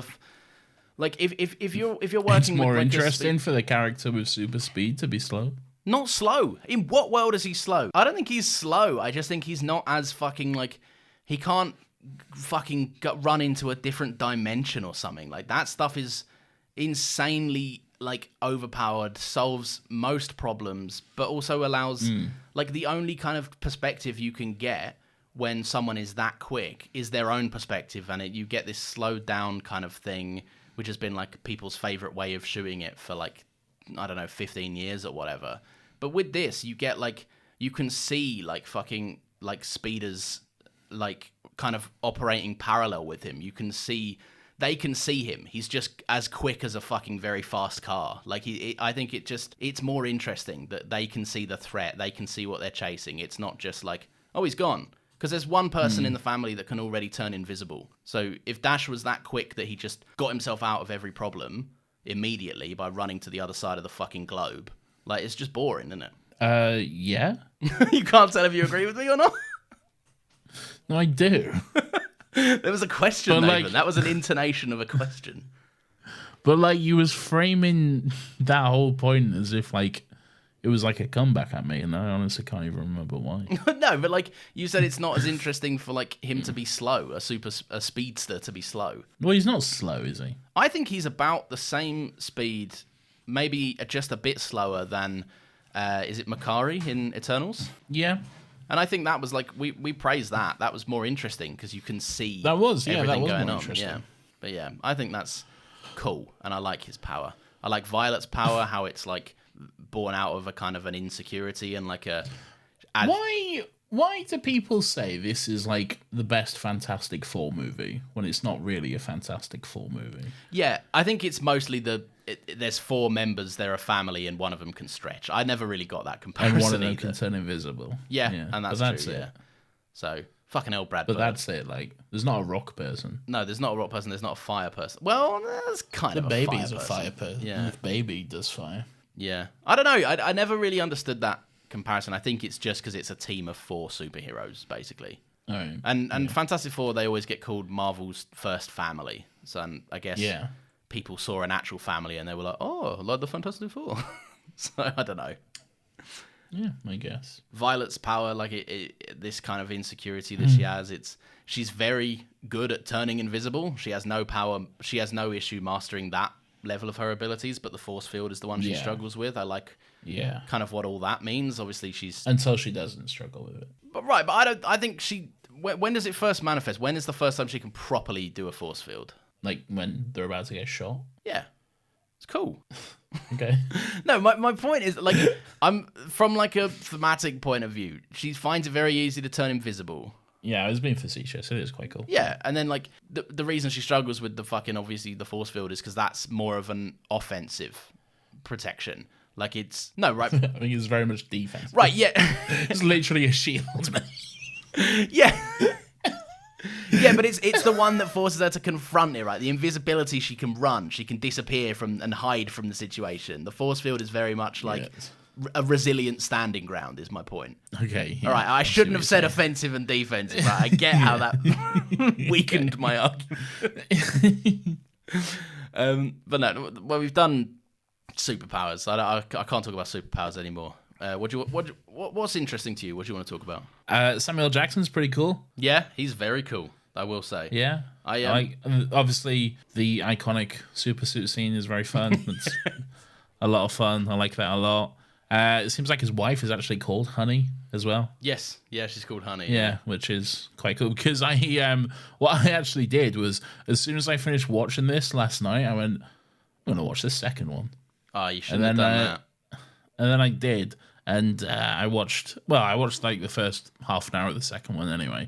like if you're working It's more with like interesting for the character with super speed to be slow. not slow. In what world is he slow? I don't think he's slow. I just think he's not as fucking like he can't fucking run into a different dimension or something. Like that stuff is insanely like overpowered, solves most problems, but also allows like the only kind of perspective you can get when someone is that quick is their own perspective, and you get this slowed down kind of thing, which has been like people's favorite way of shooting it for like, I don't know, 15 years or whatever. But with this, you get like, you can see like fucking like speeders like kind of operating parallel with him. You can see, they can see him. He's just as quick as a fucking very fast car. Like I think it's more interesting that they can see the threat. They can see what they're chasing. It's not just like, oh, he's gone. Because there's one person in the family that can already turn invisible. So if Dash was that quick that he just got himself out of every problem immediately by running to the other side of the fucking globe, like, it's just boring, isn't it? Yeah. You can't tell if you agree with me or not. No, I do. There was a question, But, Nathan. like- That was an intonation of a question. But, like, you was framing that whole point as if, like, it was like a comeback at me, and I honestly can't even remember why. No, but like you said, it's not as interesting for like him to be slow, a speedster to be slow. Well, he's not slow, is he? I think he's about the same speed, maybe just a bit slower than, is it Makari in Eternals? Yeah. And I think that was like, we praised that. That was more interesting because you can see That was, yeah, everything that was going more on. interesting. Yeah. But yeah, I think that's cool, and I like his power. I like Violet's power, how it's like born out of a kind of an insecurity and like a... Why do people say this is like the best Fantastic Four movie when it's not really a Fantastic Four movie? Yeah, I think it's mostly there's four members, they're a family, and one of them can stretch. I never really got that comparison And one of them either. can turn invisible. Yeah, and But that's true, it. yeah. So, fucking hell, Brad But Bird. that's it. Like, there's not a rock person. No, there's not a rock person, there's not a fire person. Well, there's kind of a fire person. Yeah. If Baby does fire. Yeah. I don't know, I never really understood that comparison. I think it's just because it's a team of four superheroes, basically. Oh, And Fantastic Four, they always get called Marvel's first family. So I guess people saw an actual family and they were like, oh, like the Fantastic Four. So I don't know. yeah, I guess. Violet's power, like this kind of insecurity that she has, she's very good at turning invisible. She has no power. She has no issue mastering that level of her abilities, but the force field is the one she struggles with. I like kind of what all that means. Obviously, she's Until she doesn't struggle with it. but I think she. When does it first manifest? When is the first time she can properly do a force field? Like when they're about to get shot. Yeah, it's cool. Okay. No, my point is, like, I'm from like a thematic point of view. She finds it very easy to turn invisible. Yeah, I was being facetious. It is quite cool. Yeah, and then like the reason she struggles with the fucking obviously the force field is because that's more of an offensive protection. Like it's no right. I think it's very much defense. Right, yeah, It's literally a shield, man. yeah. Yeah, but it's the one that forces her to confront it, right? The invisibility, she can run, she can disappear from and hide from the situation. The force field is very much like a resilient standing ground, is my point. Okay. Yeah, All right, I shouldn't have said offensive and defensive, but I get how that weakened my argument. But no, well, we've done superpowers. I can't talk about superpowers anymore. What's interesting to you? What do you want to talk about? Samuel Jackson's pretty cool. Yeah, he's very cool, I will say. Yeah. I like obviously the iconic super suit scene is very fun. It's a lot of fun. I like that a lot. It seems like his wife is actually called Honey as well. Yes, yeah, she's called Honey. Yeah, which is quite cool because what I actually did was as soon as I finished watching this last night, I went, I'm gonna watch the second one. Oh, you shouldn't have done that. And then I did, And I watched like the first half an hour of the second one anyway,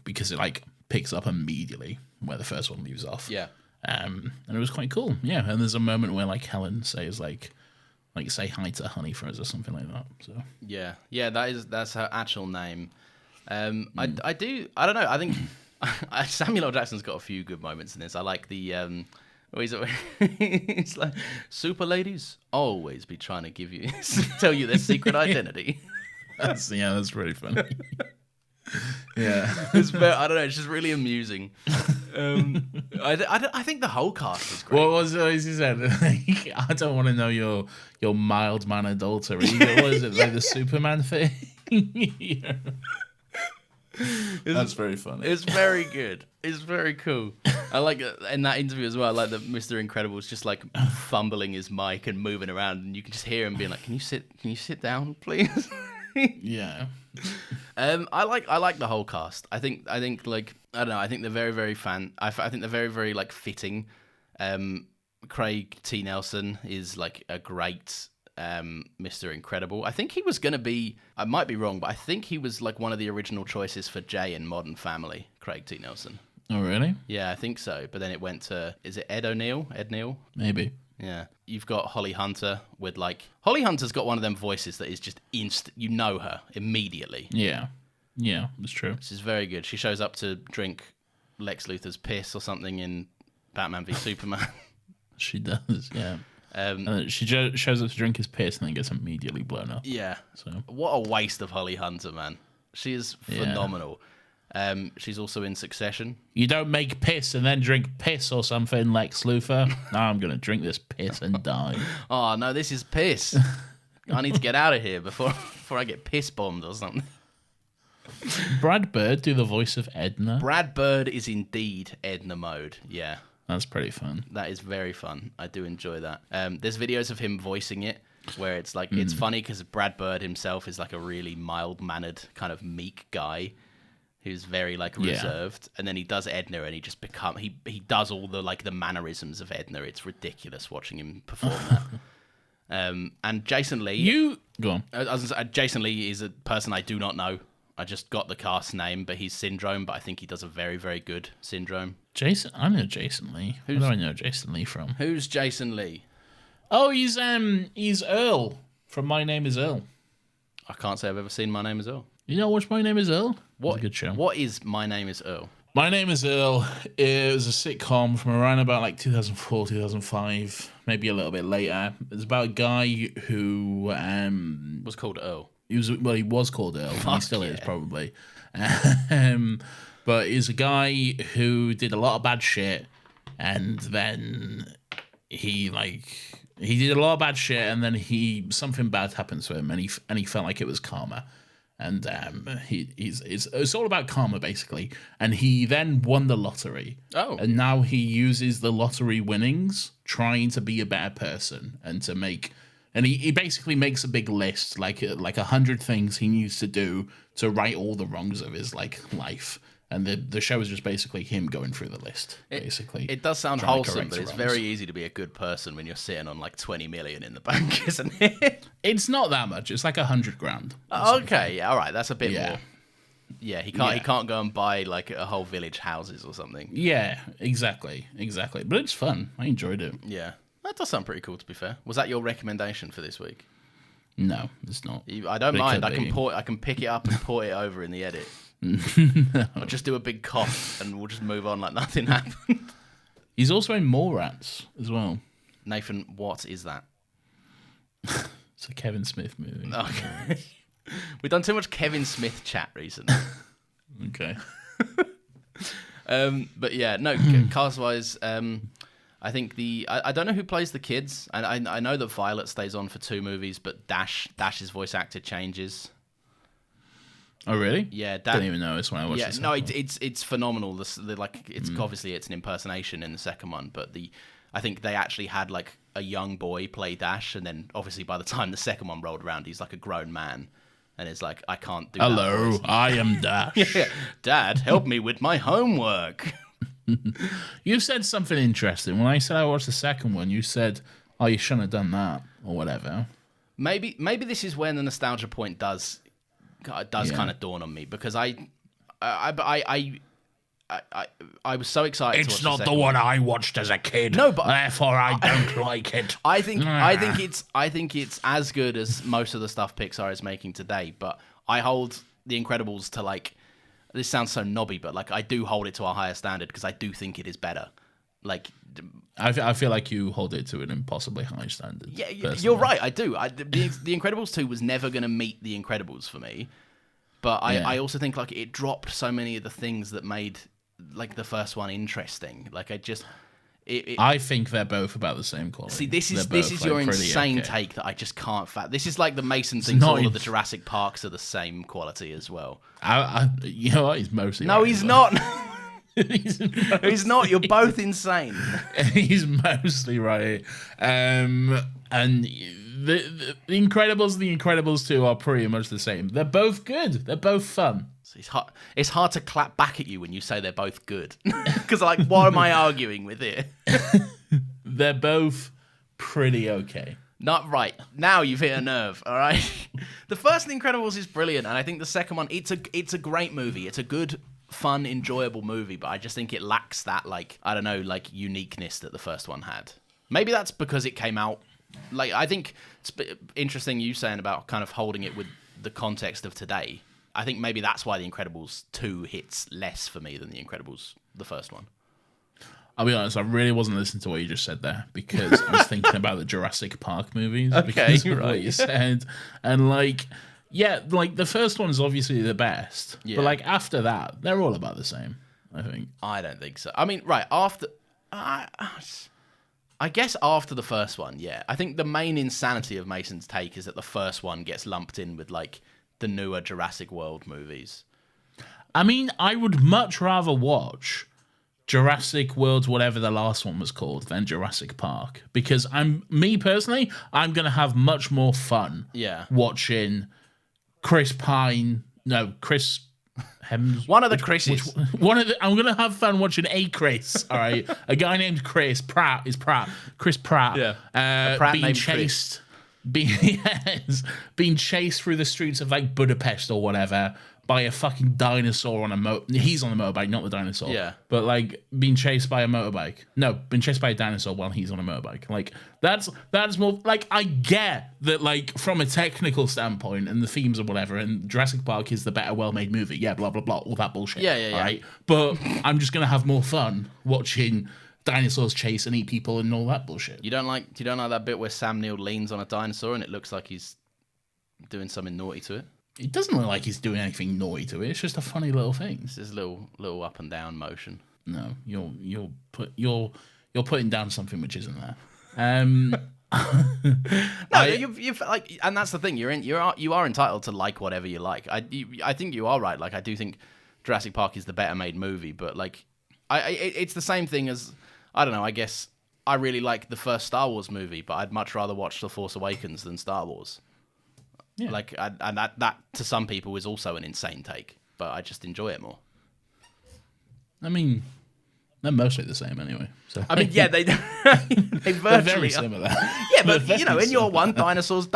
because it like picks up immediately where the first one leaves off. Yeah. And it was quite cool. Yeah. And there's a moment where like Helen says like say hi to Honey for us or something like that. So yeah, that's her actual name. I don't know. I think Samuel L. Jackson's got a few good moments in this. I like the it's like super ladies always be trying to give you tell you their secret identity. That's really funny. Yeah, I don't know. It's just really amusing. I think the whole cast is great. What was he said? I don't want to know your mild mannered alter ego. What is it like the Superman thing? Yeah. That's very funny. It's very good. It's very cool. I like in that interview as well. I like that Mr. Incredible is just like fumbling his mic and moving around, and you can just hear him being like, "Can you sit down, please?" Yeah. I like the whole cast. I think like I don't know. I think they're very very I think they're very very like fitting. Craig T. Nelson is like a great Mr. Incredible. I think he was gonna be. I might be wrong, but I think he was like one of the original choices for Jay in Modern Family. Craig T. Nelson. Oh really? Yeah, I think so. But then it went to is it Ed O'Neill? Ed Neal? Maybe. Yeah. You've got Holly Hunter with like Holly Hunter's got one of them voices that is just instant. You know her immediately. Yeah. Yeah, that's true. This is very good. She shows up to drink Lex Luthor's piss or something in Batman v Superman. She does. Yeah. She shows up to drink his piss and then gets immediately blown up. Yeah. So what a waste of Holly Hunter, man. She is phenomenal. She's also in Succession. You don't make piss and then drink piss or something, Lex Luthor. No, I'm going to drink this piss and die. Oh, no, this is piss. I need to get out of here before I get piss bombed or something. Brad Bird do the voice of Edna. Brad Bird is indeed Edna Mode, yeah. That's pretty fun. That is very fun. I do enjoy that. There's videos of him voicing it where it's like, it's funny because Brad Bird himself is like a really mild-mannered, kind of meek guy who's very like reserved, and then he does Edna, and he just he does all the like the mannerisms of Edna. It's ridiculous watching him perform that. And Jason Lee, go on. I was gonna say, Jason Lee is a person I do not know. I just got the cast name, but he's Syndrome. But I think he does a very very good Syndrome. I know Jason Lee. Who do I know Jason Lee from? Who's Jason Lee? Oh, he's Earl from My Name Is Earl. I can't say I've ever seen My Name Is Earl. You know what's My Name Is Earl? What? It's a good show. What is My Name Is Earl? My Name Is Earl. It was a sitcom from around about like 2004, 2005, maybe a little bit later. It's about a guy who was called Earl. He was called Earl. He still is probably. But he's a guy who did a lot of bad shit, and then he did a lot of bad shit, and then something bad happened to him, and he felt like it was karma. And it's all about karma, basically. And he then won the lottery. Oh. And now he uses the lottery winnings trying to be a better person and to make... And he basically makes a big list, like 100 things he needs to do to right all the wrongs of his life. And the show is just basically him going through the list, basically. It does sound wholesome, but it's very easy to be a good person when you're sitting on like 20 million in the bank, isn't it? It's not that much. It's like 100 grand. Okay, yeah, all right, that's a bit more. Yeah, he can't go and buy like a whole village houses or something. Yeah, exactly. But it's fun. I enjoyed it. Yeah, that does sound pretty cool. To be fair, was that your recommendation for this week? No, it's not. I don't mind. I can pick it up and port it over in the edit. I'll just do a big cough and we'll just move on like nothing happened. He's also in Mallrats as well. Nathan, what is that? It's a Kevin Smith movie. Okay. We've done too much Kevin Smith chat recently. Okay. But yeah, no, cast-wise, I think I don't know who plays the kids. I know that Violet stays on for 2 movies, but Dash's voice actor changes. Oh really? Yeah, didn't even know this when I watched. Yeah, no, it's phenomenal. Obviously it's an impersonation in the second one, but I think they actually had like a young boy play Dash, and then obviously by the time the second one rolled around, he's like a grown man, and it's like I can't do. Hello, that I am Dash. Yeah. Dad, help me with my homework. You said something interesting when I said I watched the second one. You said, "Oh, you shouldn't have done that," or whatever. Maybe this is when the nostalgia point does kind of dawn on me, because I was so excited. It's to watch not the one I watched as a kid. No, but therefore I don't like it. I think it's as good as most of the stuff Pixar is making today. But I hold The Incredibles to, like, this sounds so knobby, but like I do hold it to a higher standard because I do think it is better. Like, I feel like you hold it to an impossibly high standard. Yeah, personally. you're right. I do. The Incredibles 2 was never going to meet The Incredibles for me. But I also think, like, it dropped so many of the things that made, like, the first one interesting. Like, I think they're both about the same quality. See, this is your insane take that I just can't This is like the Mason thinks all of the Jurassic Parks are the same quality as well. You know what? He's mostly no, right he's as well. not. He's not. You're both insane. He's mostly right. And the Incredibles, the Incredibles 2 are pretty much the same. They're both good. They're both fun. It's hard to clap back at you when you say they're both good. Because, like, what am I arguing with here? They're both pretty okay. Not right. Now you've hit a nerve, all right? The first The Incredibles is brilliant, and I think the second one, it's a great movie. It's a good, fun, enjoyable movie, but I just think it lacks that, like, I don't know, like, uniqueness that the first one had. Maybe that's because it came out, like, I think it's interesting you saying about kind of holding it with the context of today. I think maybe that's why The Incredibles 2 hits less for me than The Incredibles, the first one. I'll be honest, I really wasn't listening to what you just said there because I was thinking about the Jurassic Park movies because of what you said. And, like, yeah, like, the first one's obviously the best. Yeah. But, like, after that, they're all about the same, I think. I don't think so. I mean, right, after... I guess after the first one, yeah. I think the main insanity of Mason's take is that the first one gets lumped in with, like, the newer Jurassic World movies. I mean, I would much rather watch Jurassic World, whatever the last one was called, than Jurassic Park. Because I'm going to have much more fun watching Chris Hems. One of the Chris's. I'm going to have fun watching a Chris, all right? A guy named Chris Pratt. Chris Pratt. Yeah. Pratt being chased. Being chased through the streets of, like, Budapest or whatever by a fucking dinosaur on he's on a motorbike, not the dinosaur. Yeah. But, like, being chased by a motorbike. No, being chased by a dinosaur while he's on a motorbike. Like, that's more, like, I get that, like, from a technical standpoint and the themes or whatever, and Jurassic Park is the better well-made movie. Yeah, blah, blah, blah, all that bullshit. Yeah. All right? But I'm just going to have more fun watching dinosaurs chase and eat people and all that bullshit. You don't like that bit where Sam Neill leans on a dinosaur and it looks like he's doing something naughty to it? It doesn't look like he's doing anything naughty to it. It's just a funny little thing. It's this little up and down motion. No, you're putting down something which isn't there. You've like, and that's the thing. You are entitled to like whatever you like. I think you are right. Like, I do think Jurassic Park is the better made movie, but, like, it's the same thing as, I don't know, I guess I really like the first Star Wars movie, but I'd much rather watch The Force Awakens than Star Wars. Yeah. Like, and that to some people is also an insane take, but I just enjoy it more. I mean, they're mostly the same anyway. So I mean, yeah, they virtually they're very similar. Yeah, but you know, in your one, dinosaurs.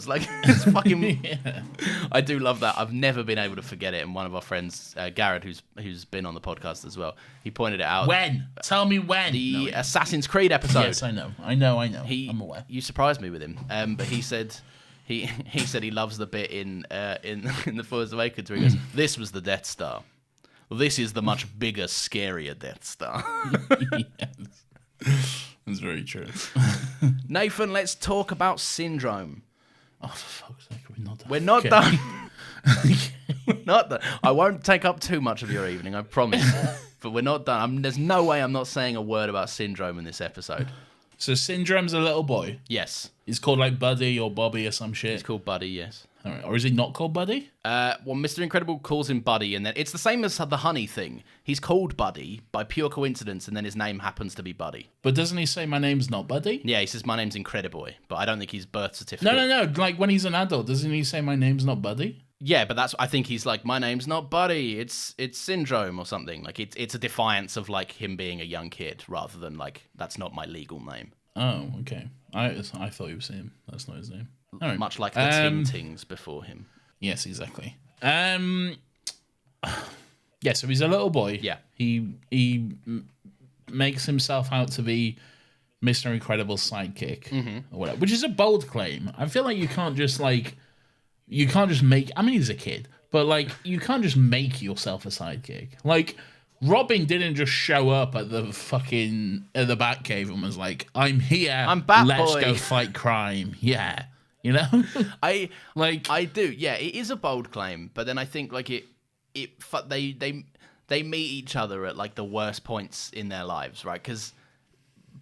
Like, it's fucking. Yeah. I do love that. I've never been able to forget it. And one of our friends, Garrett, who's been on the podcast as well, he pointed it out. When? Tell me when. The Assassin's Creed episode. Yes, I know. I'm aware. You surprised me with him. But he said. He said he loves the bit in the Force Awakens where he goes, "This was the Death Star. This is the much bigger, scarier Death Star." Yes. That's very true. Nathan, let's talk about Syndrome. Oh, for fuck's sake, we're not done. We're not done. I won't take up too much of your evening, I promise. But we're not done. There's no way I'm not saying a word about Syndrome in this episode. So Syndrome's a little boy? Yes. He's called, like, Buddy or Bobby or some shit? He's called Buddy, yes. All right. Or is he not called Buddy? Well, Mr. Incredible calls him Buddy, and then it's the same as the honey thing. He's called Buddy by pure coincidence, and then his name happens to be Buddy. But doesn't he say, "My name's not Buddy"? Yeah, he says, "My name's Incrediboy," but I don't think his birth certificate... No. Like, when he's an adult, doesn't he say, "My name's not Buddy"? Yeah, but I think he's like, "My name's not Buddy, it's Syndrome," or something. Like, it's a defiance of, like, him being a young kid, rather than, like, that's not my legal name. Oh, okay. I thought he was him. That's not his name. All right. Much like the Tintings before him. Yes, exactly. Yeah, so he's a little boy. Yeah. He makes himself out to be Mr. Incredible's sidekick, or whatever, which is a bold claim. I feel like you can't just make. I mean, he's a kid, but like you can't just make yourself a sidekick. Like Robin didn't just show up at the Batcave and was like, "I'm here. I'm Bat Let's Boy. go fight crime." Yeah, you know. I do. Yeah, it is a bold claim, but then I think like they meet each other at like the worst points in their lives, right? Because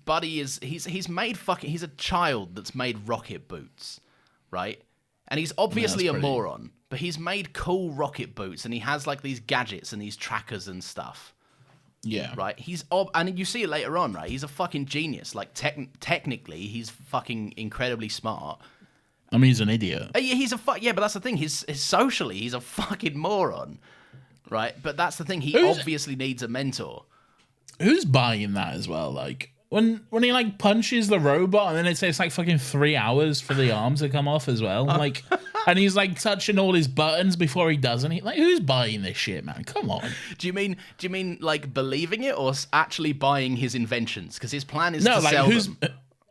Buddy he's a child that's made rocket boots, right? And he's obviously a moron, but he's made cool rocket boots, and he has like these gadgets and these trackers and stuff. Yeah. Right. And you see it later on, right? He's a fucking genius. Like technically, he's fucking incredibly smart. I mean, he's an idiot. But that's the thing. Socially, he's a fucking moron, right? But that's the thing. He obviously needs a mentor. Who's buying that as well? Like when he like punches the robot, and then it takes like fucking 3 hours for the arms to come off as well. Like, and he's like touching all his buttons before he does anything. Like, who's buying this shit, man? Come on. Do you mean like believing it, or actually buying his inventions? Because his plan is to sell them.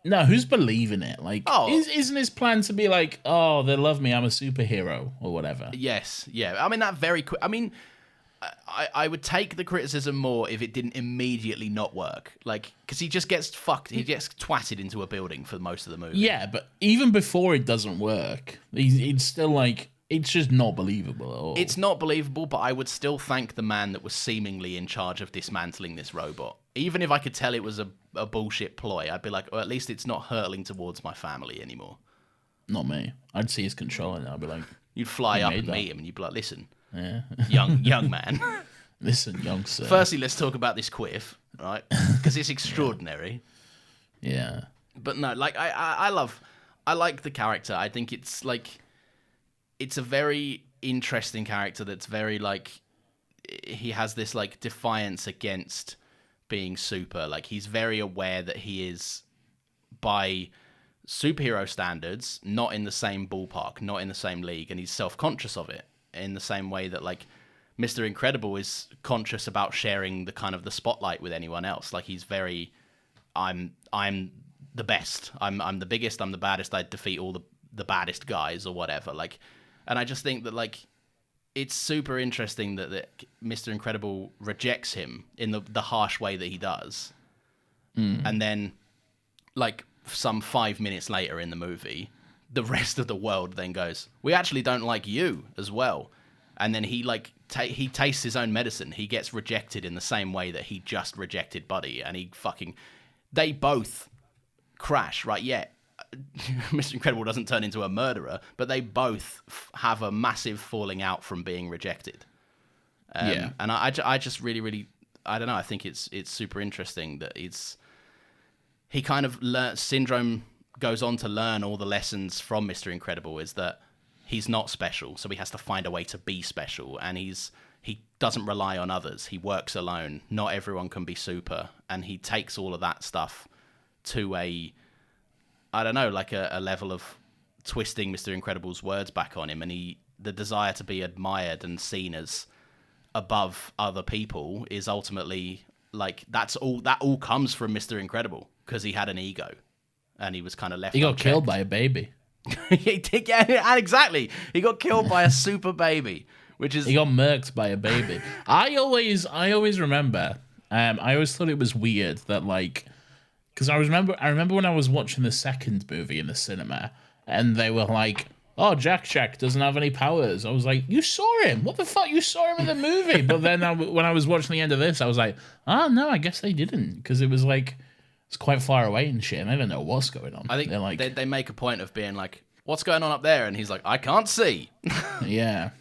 No, who's believing it? Like, isn't his plan to be like, oh, they love me, I'm a superhero, or whatever? Yes, yeah. I mean, that very quick. I mean, I would take the criticism more if it didn't immediately not work. Like, because he just gets fucked. He gets twatted into a building for most of the movie. Yeah, but even before it doesn't work, it's still like, it's just not believable at all. It's not believable, but I would still thank the man that was seemingly in charge of dismantling this robot. Even if I could tell it was a bullshit ploy, I'd be like, oh, at least it's not hurtling towards my family anymore. Not me. I'd see his controller and I'd be like... You'd fly up and meet him and you'd be like, listen, yeah. young man. Listen, young sir. Firstly, let's talk about this quiff, right? Because it's extraordinary. Yeah. But no, like, I like the character. I think it's like... It's a very interesting character that's very, like... He has this, like, defiance against... being super. Like, he's very aware that he is, by superhero standards, not in the same ballpark, not in the same league, and he's self-conscious of it in the same way that, like, Mr. Incredible is conscious about sharing the kind of the spotlight with anyone else. Like, he's very, I'm the best, I'm the biggest, I'm the baddest, I defeat all the baddest guys or whatever. Like, and I just think that, like, it's super interesting that Mr. Incredible rejects him in the harsh way that he does. And then, like, some 5 minutes later in the movie, the rest of the world then goes, we actually don't like you as well. And then he, like, he tastes his own medicine. He gets rejected in the same way that he just rejected Buddy. And they both crash, right? Yeah. Mr. Incredible doesn't turn into a murderer, but they both have a massive falling out from being rejected. And I just really, really, I don't know. I think it's super interesting that he kind of Syndrome goes on to learn all the lessons from Mr. Incredible, is that he's not special, so he has to find a way to be special, and he doesn't rely on others. He works alone. Not everyone can be super, and he takes all of that stuff to a level of twisting Mr. Incredible's words back on him, and the desire to be admired and seen as above other people is ultimately, like, that all comes from Mr. Incredible, because he had an ego, and he was kind of left. He got killed by a baby. He did, yeah, exactly. He got killed by a super baby, which is... He got murked by a baby. I always remember, I always thought it was weird that, like... Because I remember when I was watching the second movie in the cinema, and they were like, oh, Jack doesn't have any powers. I was like, you saw him. What the fuck? You saw him in the movie. But then when I was watching the end of this, I was like, oh, no, I guess they didn't. Because it was like, it's quite far away and shit, and I don't know what's going on. I think they're like, they make a point of being like, what's going on up there? And he's like, I can't see. yeah.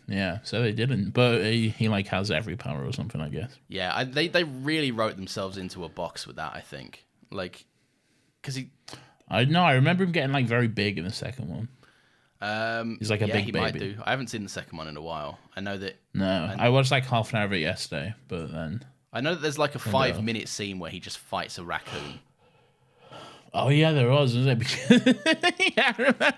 So they didn't. But he like has every power or something, I guess. Yeah, they really wrote themselves into a box with that, I think. Like, because I remember him getting like very big in the second one. He's like a big baby. Might do. I haven't seen the second one in a while. I know that. No, I watched like half an hour of it yesterday, but then I know that there's like a 5-minute scene where he just fights a raccoon. Oh yeah, there was, wasn't it? Yeah, I remember.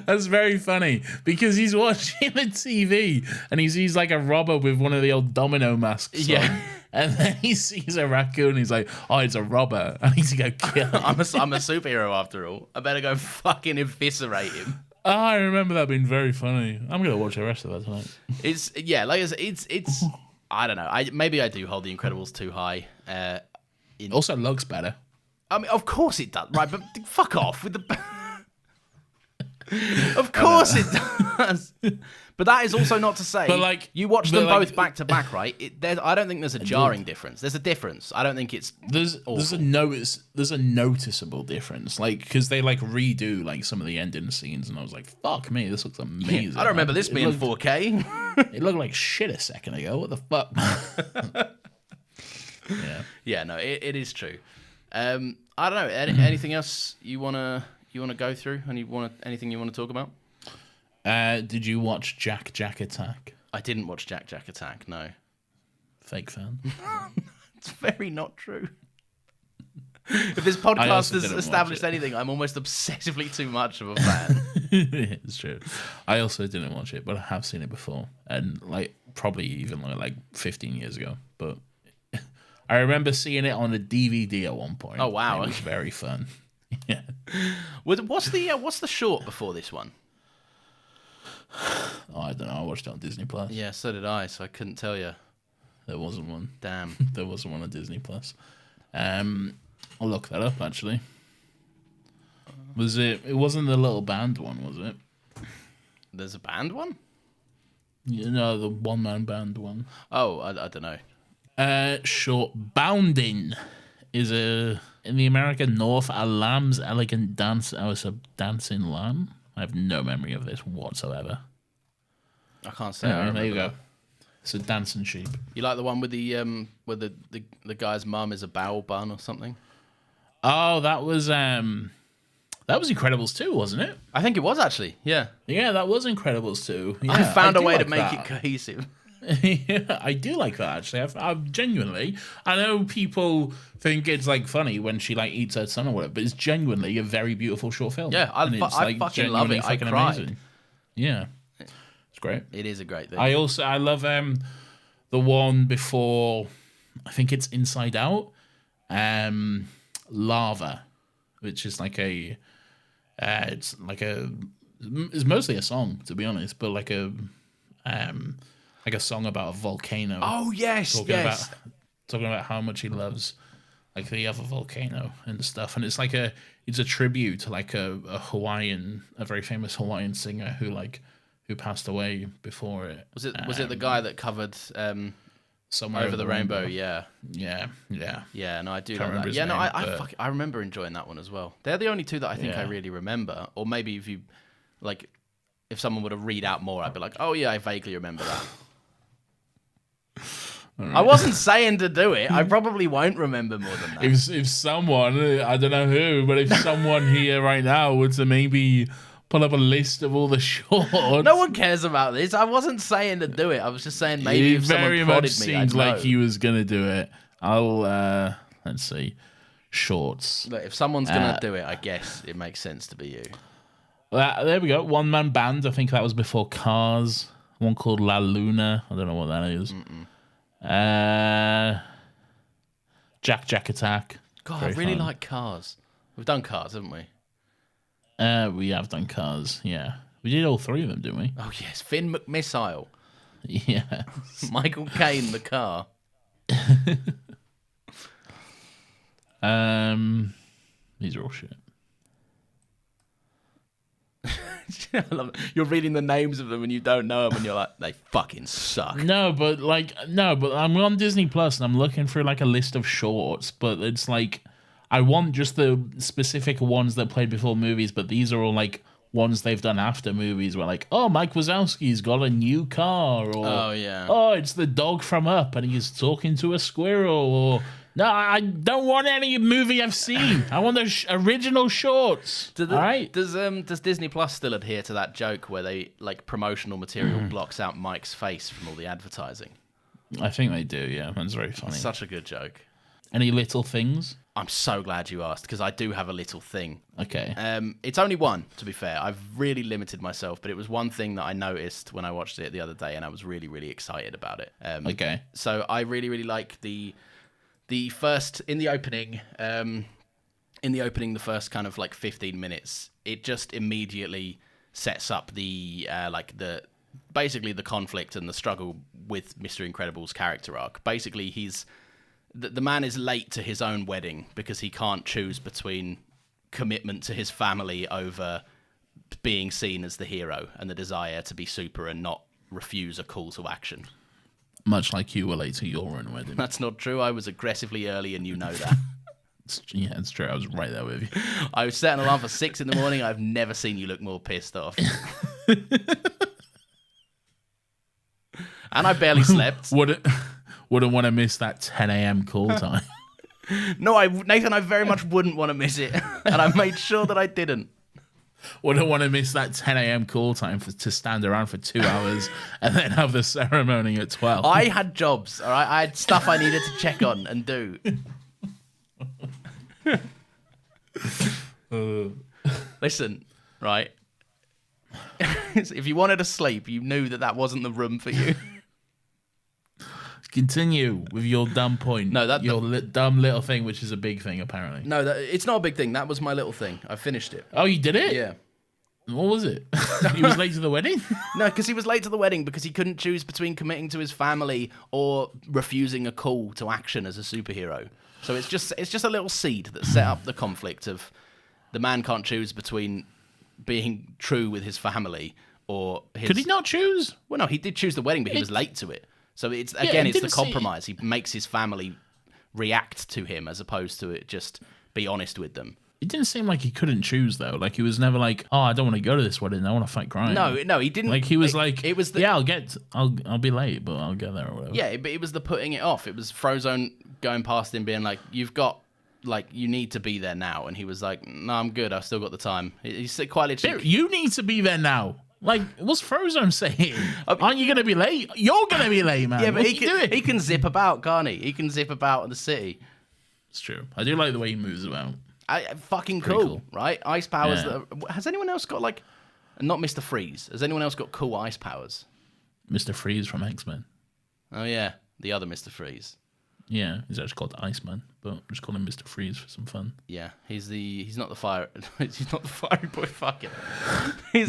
That's very funny because he's watching the TV and he sees like a robber with one of the old domino masks Yeah. on, and then he sees a raccoon. He's like, "Oh, it's a robber. I need to go kill him." I'm a superhero after all. I better go fucking eviscerate him. Oh, I remember that being very funny. I'm gonna watch the rest of that tonight. It's yeah, like it's. I don't know. Maybe I do hold The Incredibles too high. Also, looks better. I mean, of course it does, right? But fuck off with the. Of course it does. But that is also not to say. But like, you watch them both back to back, right? I don't think there's a jarring difference. There's a difference. I don't think it's. There's a noticeable difference, like because they like redo like some of the ending scenes, and I was like, "Fuck me, this looks amazing." I don't remember this being 4K. It looked like shit a second ago. What the fuck? Yeah. Yeah, no, it is true. I don't know. Anything else you wanna go through? Anything you wanna talk about? Did you watch Jack Attack? I didn't watch Jack Attack. No, Fake fan. it's very not true. If this podcast has established anything, I'm almost obsessively too much of a fan. It's true. I also didn't watch it, but I have seen it before, and like probably even like 15 years ago. But I remember seeing it on a DVD at one point. Oh wow, it was very fun. Yeah. What's the short before this one? Oh, I don't know. I watched it on Disney Plus. Yeah, so did I. So I couldn't tell you. There wasn't one. Damn. There wasn't one on Disney Plus. I'll look that up actually. Was it? It wasn't the little band one, was it? There's a band one? You know, the one-man band one. Oh, I don't know. Short Bounding is in the American North, a lamb's elegant dance. Oh, it's a dancing lamb. I have no memory of this whatsoever. I can't say. Anyway, there you go. It's a dancing sheep. You like the one with the where the guy's mum is a bow bun or something? Oh, that was Incredibles 2, wasn't it? I think it was actually. Yeah. Yeah, that was Incredibles 2. Yeah, I found a way like to make that. it cohesive. Yeah, I do like that actually. I've genuinely. I know people think it's like funny when she like eats her son or whatever, but it's genuinely a very beautiful short film. Yeah, I fucking love it. I cried. Amazing. Yeah, it's great. It is a great thing. I love the one before. I think it's Inside Out. Lava, which is like it's mostly a song to be honest, but like a song about a volcano. Oh yes, Talking about how much he loves like the other volcano and stuff, and it's a tribute to like a very famous Hawaiian singer who passed away before it. Was it the guy that covered Somewhere Over the Rainbow? Yeah. Yeah, no, I do Can't like that. remember his Yeah, no, name, I remember enjoying that one as well. They're the only two that I think I really remember. Or maybe if you like, if someone were to read out more, I'd be like, oh yeah, I vaguely remember that. Right. I wasn't saying to do it. I probably won't remember more than that. If someone, I don't know who, but if someone here right now were to maybe pull up a list of all the shorts. No one cares about this. I wasn't saying to do it. I was just saying maybe if someone prodded me, very much seems like he was going to do it. I'll, let's see, shorts. Look, if someone's going to do it, I guess it makes sense to be you. There we go. One-man band. I think that was before Cars. One called La Luna. I don't know what that is. Jack Attack. God, I really like Cars. We've done Cars, haven't we? We have done Cars, yeah. We did all three of them, didn't we? Oh, yes. Finn McMissile. Yeah. Michael Caine, the car. These are all shit. I love it. You're reading the names of them and you don't know them and you're like, they fucking suck. No, but I'm on Disney Plus and I'm looking for like a list of shorts, but it's like I want just the specific ones that played before movies, but these are all like ones they've done after movies where like, oh, Mike Wazowski's got a new car, or oh, it's the dog from Up and he's talking to a squirrel, or no, I don't want any movie I've seen. I want the original shorts. All right? Does Disney Plus still adhere to that joke where they like promotional material blocks out Mike's face from all the advertising? I think they do. Yeah, that's very funny. It's such a good joke. Any little things? I'm so glad you asked, because I do have a little thing. Okay. It's only one, to be fair. I've really limited myself, but it was one thing that I noticed when I watched it the other day, and I was really, really excited about it. Okay. So I really, really like the first in the opening. The first kind of like 15 minutes, it just immediately sets up basically the conflict and the struggle with Mr. Incredible's character arc. Basically, the man is late to his own wedding because he can't choose between commitment to his family over being seen as the hero and the desire to be super and not refuse a call to action. Much like you were late to your own wedding. That's not true. I was aggressively early, and you know that. Yeah, it's true. I was right there with you. I was setting an alarm for 6 a.m. I've never seen you look more pissed off. And I barely slept. Wouldn't want to miss that 10 a.m. call time. No, Nathan, I very much wouldn't want to miss it. And I made sure that I didn't. Wouldn't want to miss that 10 a.m. call time to stand around for 2 hours and then have the ceremony at 12. I had jobs, all right? I had stuff I needed to check on and do. Listen, right? If you wanted to sleep, you knew that wasn't the room for you. Continue with your dumb point. No, dumb little thing, which is a big thing, apparently. No, it's not a big thing. That was my little thing. I finished it. Oh, you did it? Yeah. What was it? He was late to the wedding? No, because he was late to the wedding because he couldn't choose between committing to his family or refusing a call to action as a superhero. So it's just a little seed that set up the conflict of the man can't choose between being true with his family or his... Could he not choose? Well, no, he did choose the wedding, but he was late to it. So it's the compromise. He makes his family react to him as opposed to it just be honest with them. It didn't seem like he couldn't choose, though. Like, he was never like, oh, I don't want to go to this wedding. I want to fight crime. No, he didn't. Like, he was like, it was yeah, I'll be late, but I'll get there or whatever. Yeah, but it was the putting it off. It was Frozone going past him being like, you need to be there now. And he was like, no, I'm good. I've still got the time. He said quite literally. You need to be there now. Like, what's Frozone saying? Aren't you going to be late? You're going to be late, man. Yeah, but he can zip about, can't he? He can zip about in the city. It's true. I do like the way he moves about. Fucking cool, right? Ice powers. Yeah. Has anyone else got not Mr. Freeze? Has anyone else got cool ice powers? Mr. Freeze from X-Men. Oh yeah, the other Mr. Freeze. Yeah, he's actually called Iceman, but I'm just calling him Mr. Freeze for some fun. Yeah, he's not the fire. He's not the fiery boy. Fuck it.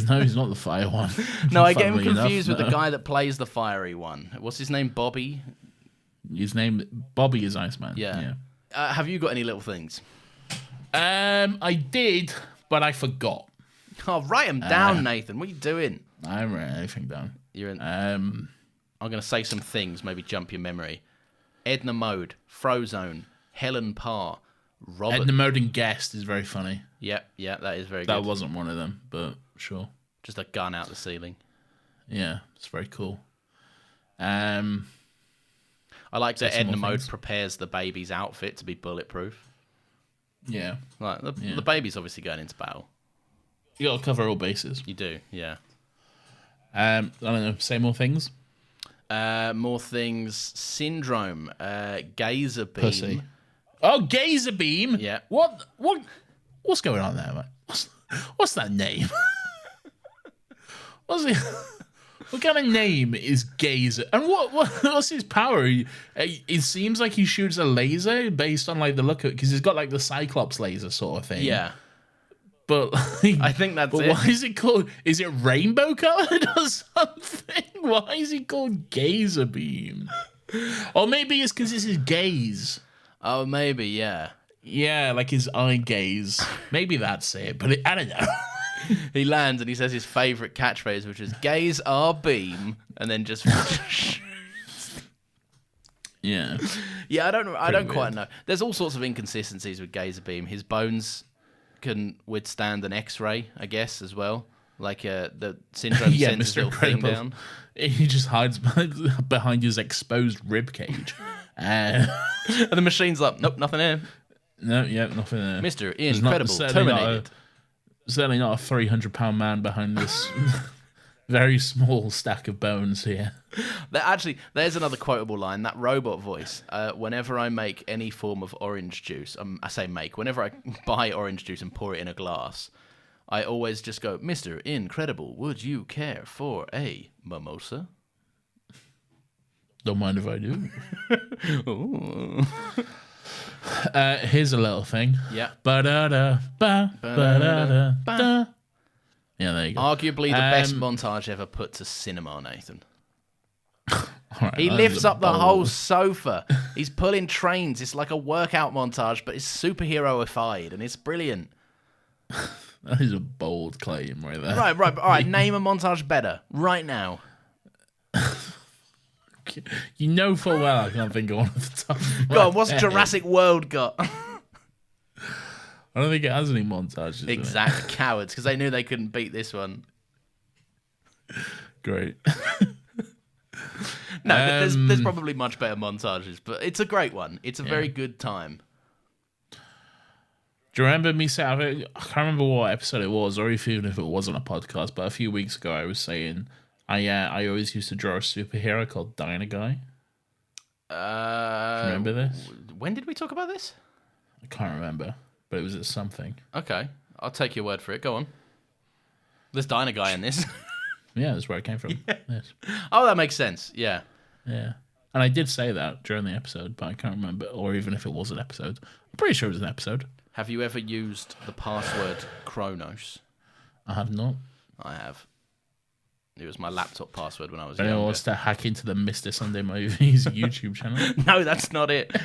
No, he's not the fire one. No, I get him confused with the guy that plays the fiery one. What's his name? Bobby. His name Bobby is Iceman. Yeah. Have you got any little things? I did, but I forgot. Oh, write them down, Nathan. What are you doing? I haven't written anything down. I'm going to say some things, maybe jump your memory. Edna Mode, Frozone, Helen Parr, Robert. Edna Mode and Guest is very funny. Yeah, that is very good. That wasn't one of them, but sure. Just a gun out the ceiling. Yeah, it's very cool. I like that Edna Mode prepares the baby's outfit to be bulletproof. Yeah. Like the baby's obviously going into battle. You got to cover all bases. You do, yeah. I don't know, say more things? More things. Syndrome. Gazer Beam. Pussy. Oh, Gazer Beam? Yeah. What's going on there, mate? What's that name? What kind of name is Gazer? And what's his power? It seems like he shoots a laser based on like the look of it, because he's got like the Cyclops laser sort of thing. Yeah. But I think that's it. Why is it called? Is it rainbow colored or something? Why is he called Gazer Beam? Or maybe it's because this is gaze. Oh, maybe, yeah. Yeah, like his eye gaze. Maybe that's it, but I don't know. He lands and he says his favourite catchphrase, which is "Gaze our beam," and then just. Yeah. Yeah, I don't quite know. There's all sorts of inconsistencies with Gazer Beam. His bones can withstand an X-ray, I guess, as well. Like the Syndrome sends his little thing down. He just hides behind his exposed rib cage. And the machine's like, nope, nothing here. No, yeah, nothing there. Mr. Incredible, terminated. Certainly not a 300-pound man behind this very small stack of bones here. Actually, there's another quotable line. That robot voice. Whenever I make any form of orange juice, I say make. Whenever I buy orange juice and pour it in a glass, I always just go, Mr. Incredible, would you care for a mimosa? Don't mind if I do. Here's a little thing. Yeah. Ba-da-da-ba, ba-da-da-da. Yeah, there you go. Arguably the best montage ever put to cinema, Nathan. Right, He lifts up the whole sofa. He's pulling trains. It's like a workout montage, but it's superhero-ified, and it's brilliant. That is a bold claim right there. Right. All right, name a montage better right now. You know full well I can't think of one off the top of my God, what's head. Jurassic World got? I don't think it has any montages. Exact cowards, because they knew they couldn't beat this one. Great. No, but there's probably much better montages, but it's a great one. It's a very good time. Do you remember me saying, I can't remember what episode it was, or even if it wasn't a podcast, but a few weeks ago I was saying I always used to draw a superhero called Dino Guy. Do you remember this? When did we talk about this? I can't remember, but it was at something. Okay, I'll take your word for it. Go on. There's Dino Guy in this. Yeah, that's where it came from. Yeah. Yes. Oh, that makes sense. Yeah. Yeah. And I did say that during the episode, but I can't remember, or even if it was an episode. I'm pretty sure it was an episode. Have you ever used the password Kronos? I have not. I have. It was my laptop password when I was Anyone younger. wants to hack into the Mr. Sunday Movies YouTube channel? No, that's not it.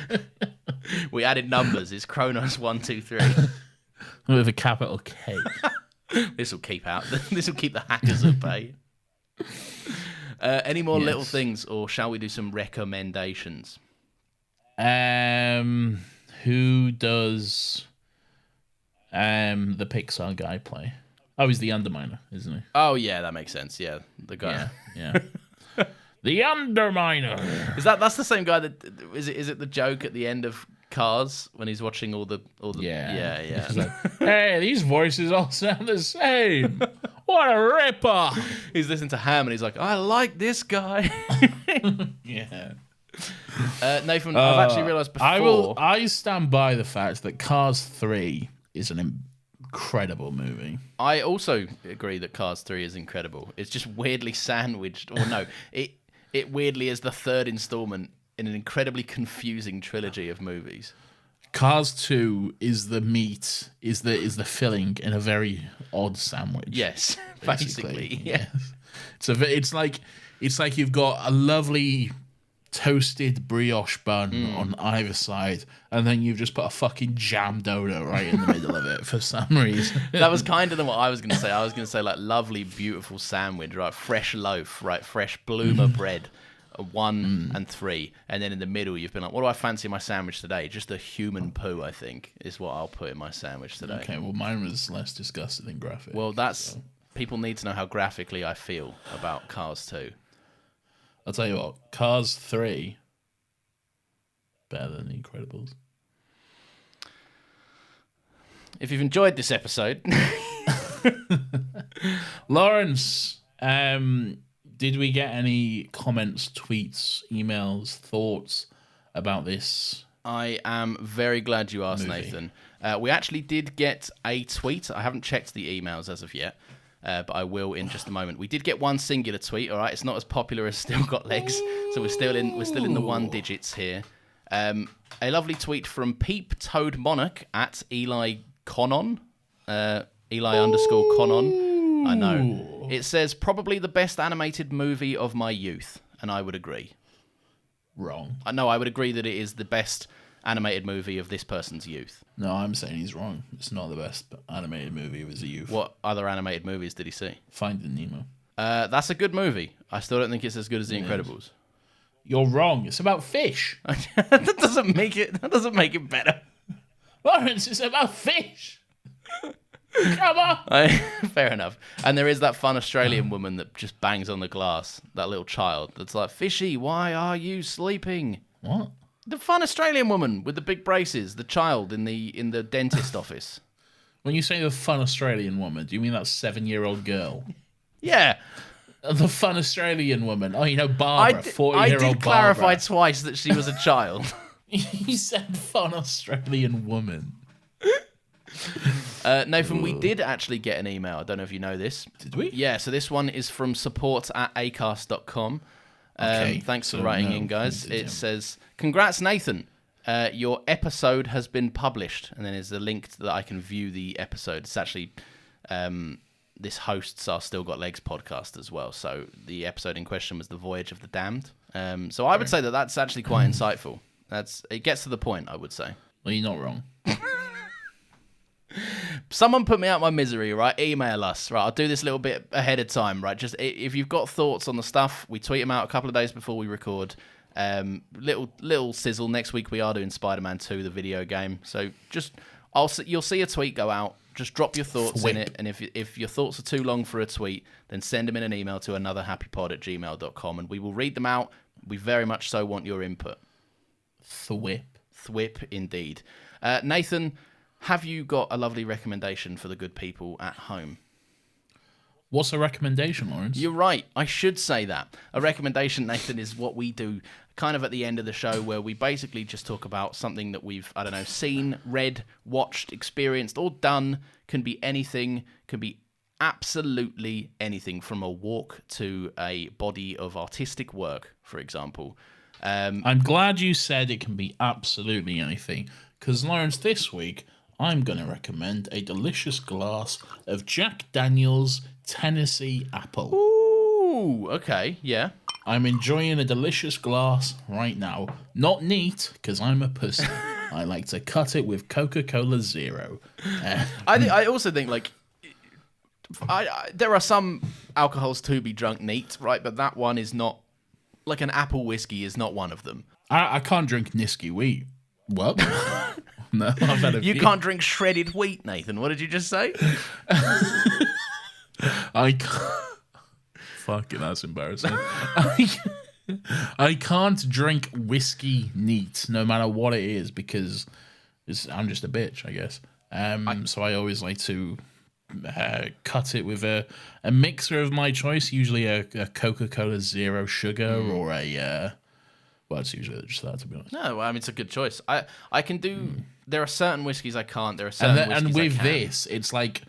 We added numbers. It's Kronos 123. With a capital K. This will keep the hackers at bay. Any more little things, or shall we do some recommendations? Who does the Pixar guy play? Oh, he's the Underminer, isn't he? Oh yeah, that makes sense. Yeah, the guy. Yeah. The Underminer. That's the same guy that is it the joke at the end of Cars when he's watching all the yeah. He's like, hey, these voices all sound the same. What a ripper. He's listening to Ham and he's like, I like this guy. Yeah. Nathan, I've actually realised before. I stand by the fact that Cars 3 is an incredible movie. I also agree that Cars 3 is incredible. It's just weirdly sandwiched, or no, it weirdly is the third installment in an incredibly confusing trilogy of movies. Cars 2 is the meat, is the filling in a very odd sandwich. Yes, basically. Yeah. It's like you've got a lovely toasted brioche bun on either side, and then you've just put a fucking jam donut right in the middle of it for some reason. That was kind of what I was going to say. I was going to say like lovely, beautiful sandwich, right? Fresh loaf, right? Fresh bloomer bread. 1 and 3, and then in the middle you've been like, what do I fancy in my sandwich today? Just a human poo, I think, is what I'll put in my sandwich today. Okay, well mine was less disgusting than graphic. Well, people need to know how graphically I feel about Cars 2. I'll tell you what, Cars 3 better than The Incredibles. If you've enjoyed this episode, Lawrence, did we get any comments, tweets, emails, thoughts about this? I am very glad you asked, movie. Nathan. We actually did get a tweet. I haven't checked the emails as of yet, but I will in just a moment. We did get one singular tweet. All right, it's not as popular as Still Got Legs, so we're still in the 1 digits here. A lovely tweet from Peep Toad Monarch at Eli Conon, Eli_Conon. I know. It says, probably the best animated movie of my youth, and I would agree. Wrong. No, I would agree that it is the best animated movie of this person's youth. No, I'm saying he's wrong. It's not the best animated movie of his youth. What other animated movies did he see? Finding Nemo. That's a good movie. I still don't think it's as good as The Incredibles. You're wrong. It's about fish. That doesn't make it better. Lawrence, it's about fish. Come on. Fair enough. And there is that fun Australian woman that just bangs on the glass. That little child that's like, Fishy, why are you sleeping? What? The fun Australian woman with the big braces. The child in the dentist office. When you say the fun Australian woman, do you mean that 7-year-old girl? Yeah. The fun Australian woman. Oh, Barbara, 40-year-old I did clarify Barbara. twice that she was a child. You said fun Australian woman. Nathan, we did actually get an email. I don't know if you know this. Did we? Yeah, so this one is from support@acast.com. Okay, Thanks for so writing no, in, guys. we did, It says, "Congrats, Nathan. Your episode has been published." And then there's a link that I can view the episode. It's actually this hosts our Still Got Legs podcast as well. So the episode in question was The Voyage of the Damned. So I would say that that's actually quite insightful. It gets to the point, I would say. Well, you're not wrong. Someone put me out my misery, right? Email us, right? I'll do this a little bit ahead of time, right? Just if you've got thoughts on the stuff, we tweet them out a couple of days before we record. Little sizzle. Next week we are doing Spider-Man 2, the video game. So you'll see a tweet go out. Just drop your thoughts in it, and if your thoughts are too long for a tweet, then send them in an email to anotherhappypod@gmail.com, and we will read them out. We very much so want your input. Thwip, indeed. Nathan, have you got a lovely recommendation for the good people at home? What's a recommendation, Lawrence? You're right. I should say that. A recommendation, Nathan, is what we do kind of at the end of the show, where we basically just talk about something that we've, seen, read, watched, experienced, or done. Can be anything, can be absolutely anything, from a walk to a body of artistic work, for example. I'm glad you said it can be absolutely anything, because, Lawrence, this week I'm going to recommend a delicious glass of Jack Daniel's Tennessee Apple. Ooh, okay, yeah. I'm enjoying a delicious glass right now. Not neat, because I'm a pussy. I like to cut it with Coca-Cola Zero. I also think, there are some alcohols to be drunk neat, right? But that one is not, like an apple whiskey is not one of them. I can't drink Nisky wheat. What? No, I've had a You few. can't drink shredded wheat, Nathan. What did you just say? I can't. Fucking, that's embarrassing. I can't drink whiskey neat, no matter what it is, because I'm just a bitch, I guess. So I always like to cut it with a mixer of my choice, usually a Coca-Cola Zero Sugar or a... well, it's usually just that, to be honest. No, I mean, it's a good choice. I can do... There are certain whiskeys I can't. There are certain whiskeys and with I can. this, it's like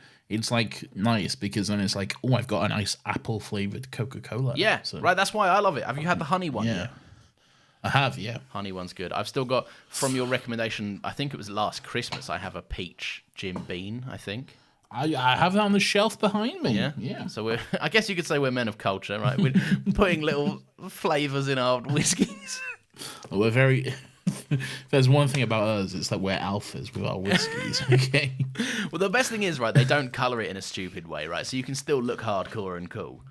nice, because then it's like, oh, I've got a nice apple flavored Coca-Cola. Yeah, So, right. That's why I love it. Have you had the honey one yeah. yet? I have, yeah. Honey one's good. I've still got, from your recommendation, I think it was last Christmas, I have a peach Jim Beam, I think. I have that on the shelf behind me. Yeah. So I guess you could say we're men of culture, right? We're putting little flavors in our whiskeys. We're very... There's one thing about us, it's that we're alphas with our whiskeys, okay? Well, the best thing is, right, they don't colour it in a stupid way, right? So you can still look hardcore and cool.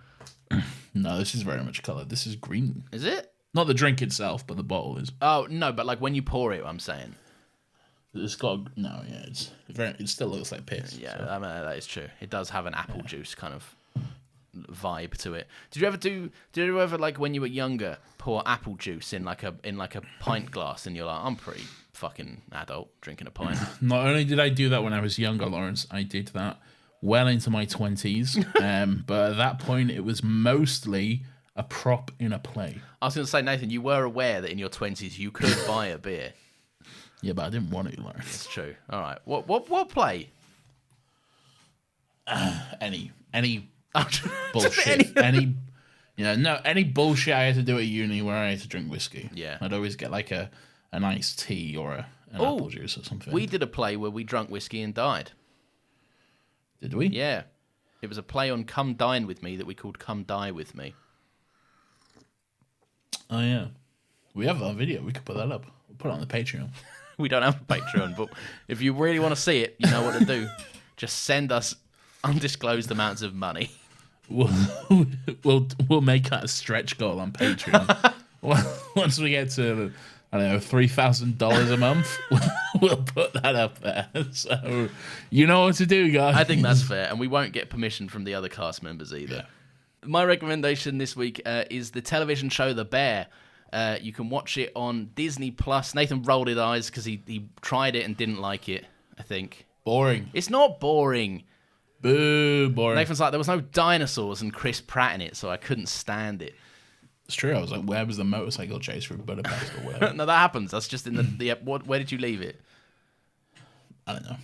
No, this is very much coloured. This is green. Is it? Not the drink itself, but the bottle is. Oh, no, but like when you pour it, I'm saying. It's got... No, yeah, it still looks like piss. Yeah, so. I mean, that is true. It does have an apple juice kind of vibe to it. Did you ever like when you were younger pour apple juice in like a pint glass, and you're like, I'm pretty fucking adult drinking a pint? Not only did I do that when I was younger, Lawrence, I did that well into my 20s. But at that point, it was mostly a prop in a play. I was going to say, Nathan, you were aware that in your 20s you could buy a beer. Yeah, but I didn't want to, Lawrence. It's true. All right. What play? Any bullshit. Any bullshit I had to do at uni where I had to drink whiskey. Yeah. I'd always get like an iced tea or an apple juice or something. We did a play where we drank whiskey and died. Did we? Yeah. It was a play on Come Dine With Me that we called Come Die With Me. Oh, yeah. We have that video. We could put that up. We'll put it on the Patreon. We don't have a Patreon, but if you really want to see it, you know what to do. Just send us undisclosed amounts of money. We'll make that a stretch goal on Patreon. Once we get to, I don't know, $3,000 a month, we'll put that up there. So you know what to do, guys. I think that's fair, and we won't get permission from the other cast members either. Yeah. My recommendation this week is the television show The Bear. You can watch it on Disney Plus. Nathan rolled his eyes because he tried it and didn't like it, I think. Boring. It's not boring. Boo, boring. Nathan's like, there was no dinosaurs and Chris Pratt in it, so I couldn't stand it. It's true. I was like, where was the motorcycle chase through Budapest or whatever? No, that happens. That's just in the where did you leave it? I don't know.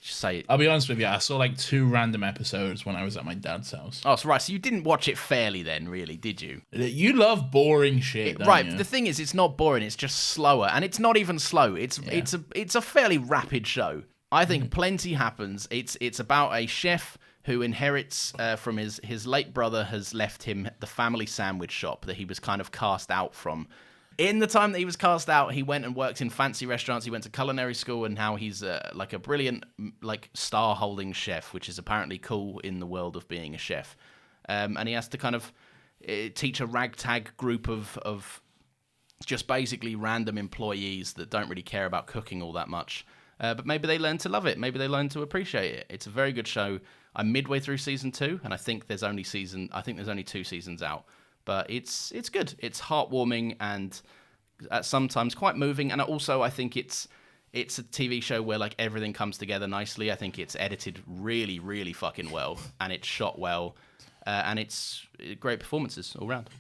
Just say it. I'll be honest with you. I saw like 2 random episodes when I was at my dad's house. Oh, so right. So you didn't watch it fairly then, really, did you? You love boring shit, don't Right. you? The thing is, it's not boring. It's just slower, and it's not even slow. It's a fairly rapid show. I think plenty happens. It's about a chef who inherits from his late brother has left him the family sandwich shop that he was kind of cast out from. In the time that he was cast out, he went and worked in fancy restaurants. He went to culinary school, and now he's like a brilliant like star-holding chef, which is apparently cool in the world of being a chef. And he has to kind of teach a ragtag group of just basically random employees that don't really care about cooking all that much. But maybe they learn to love it. Maybe they learn to appreciate it. It's a very good show. I'm midway through season 2, and I think there's only 2 seasons out. But it's good. It's heartwarming and sometimes quite moving. And also, I think it's a TV show where like everything comes together nicely. I think it's edited really, really fucking well, and it's shot well, and it's great performances all round.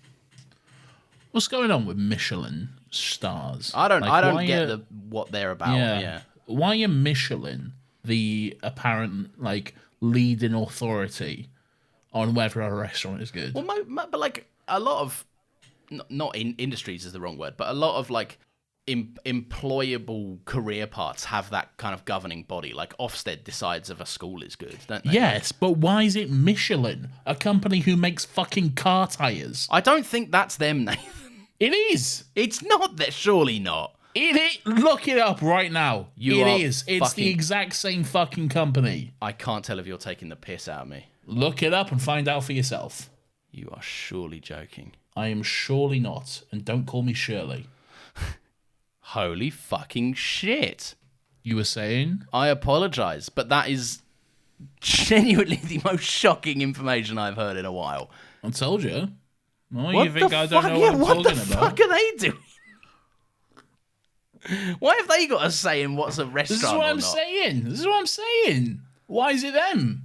What's going on with Michelin stars? I don't get what they're about. Yeah. Why are Michelin the apparent like leading authority on whether a restaurant is good? Well, but like a lot of, not in industries is the wrong word, but a lot of like employable career paths have that kind of governing body. Like Ofsted decides if a school is good, don't they? Yes, but why is it Michelin, a company who makes fucking car tires? I don't think that's them, Nathan. It is. It's not that. Surely not. Look it up right now. It is. It's the fucking- exact same fucking company. I can't tell if you're taking the piss out of me. Look it up and find out for yourself. You are surely joking. I am surely not, and don't call me Shirley. Holy fucking shit. You were saying? I apologise, but that is genuinely the most shocking information I've heard in a while. I told you. Oh, What you think the I don't fuck? know Yeah, what I'm what the talking about? fuck are they doing? Why have they got a say in what's a restaurant? This is what or I'm not? saying. This is what I'm saying. Why is it them?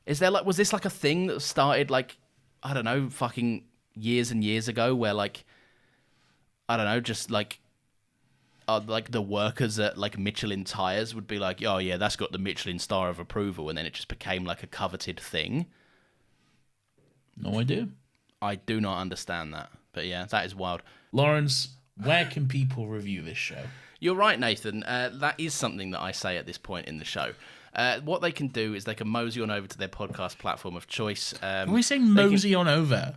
Is there was this like a thing that started like, I don't know, fucking years and years ago where like, I don't know, just like the workers at like Michelin tires would be like, oh yeah, that's got the Michelin star of approval, and then it just became like a coveted thing. No idea. I do not understand that. But yeah, that is wild. Lawrence, where can people review this show? You're right, Nathan. That is something that I say at this point in the show. What they can do is they can mosey on over to their podcast platform of choice. When we say mosey on over,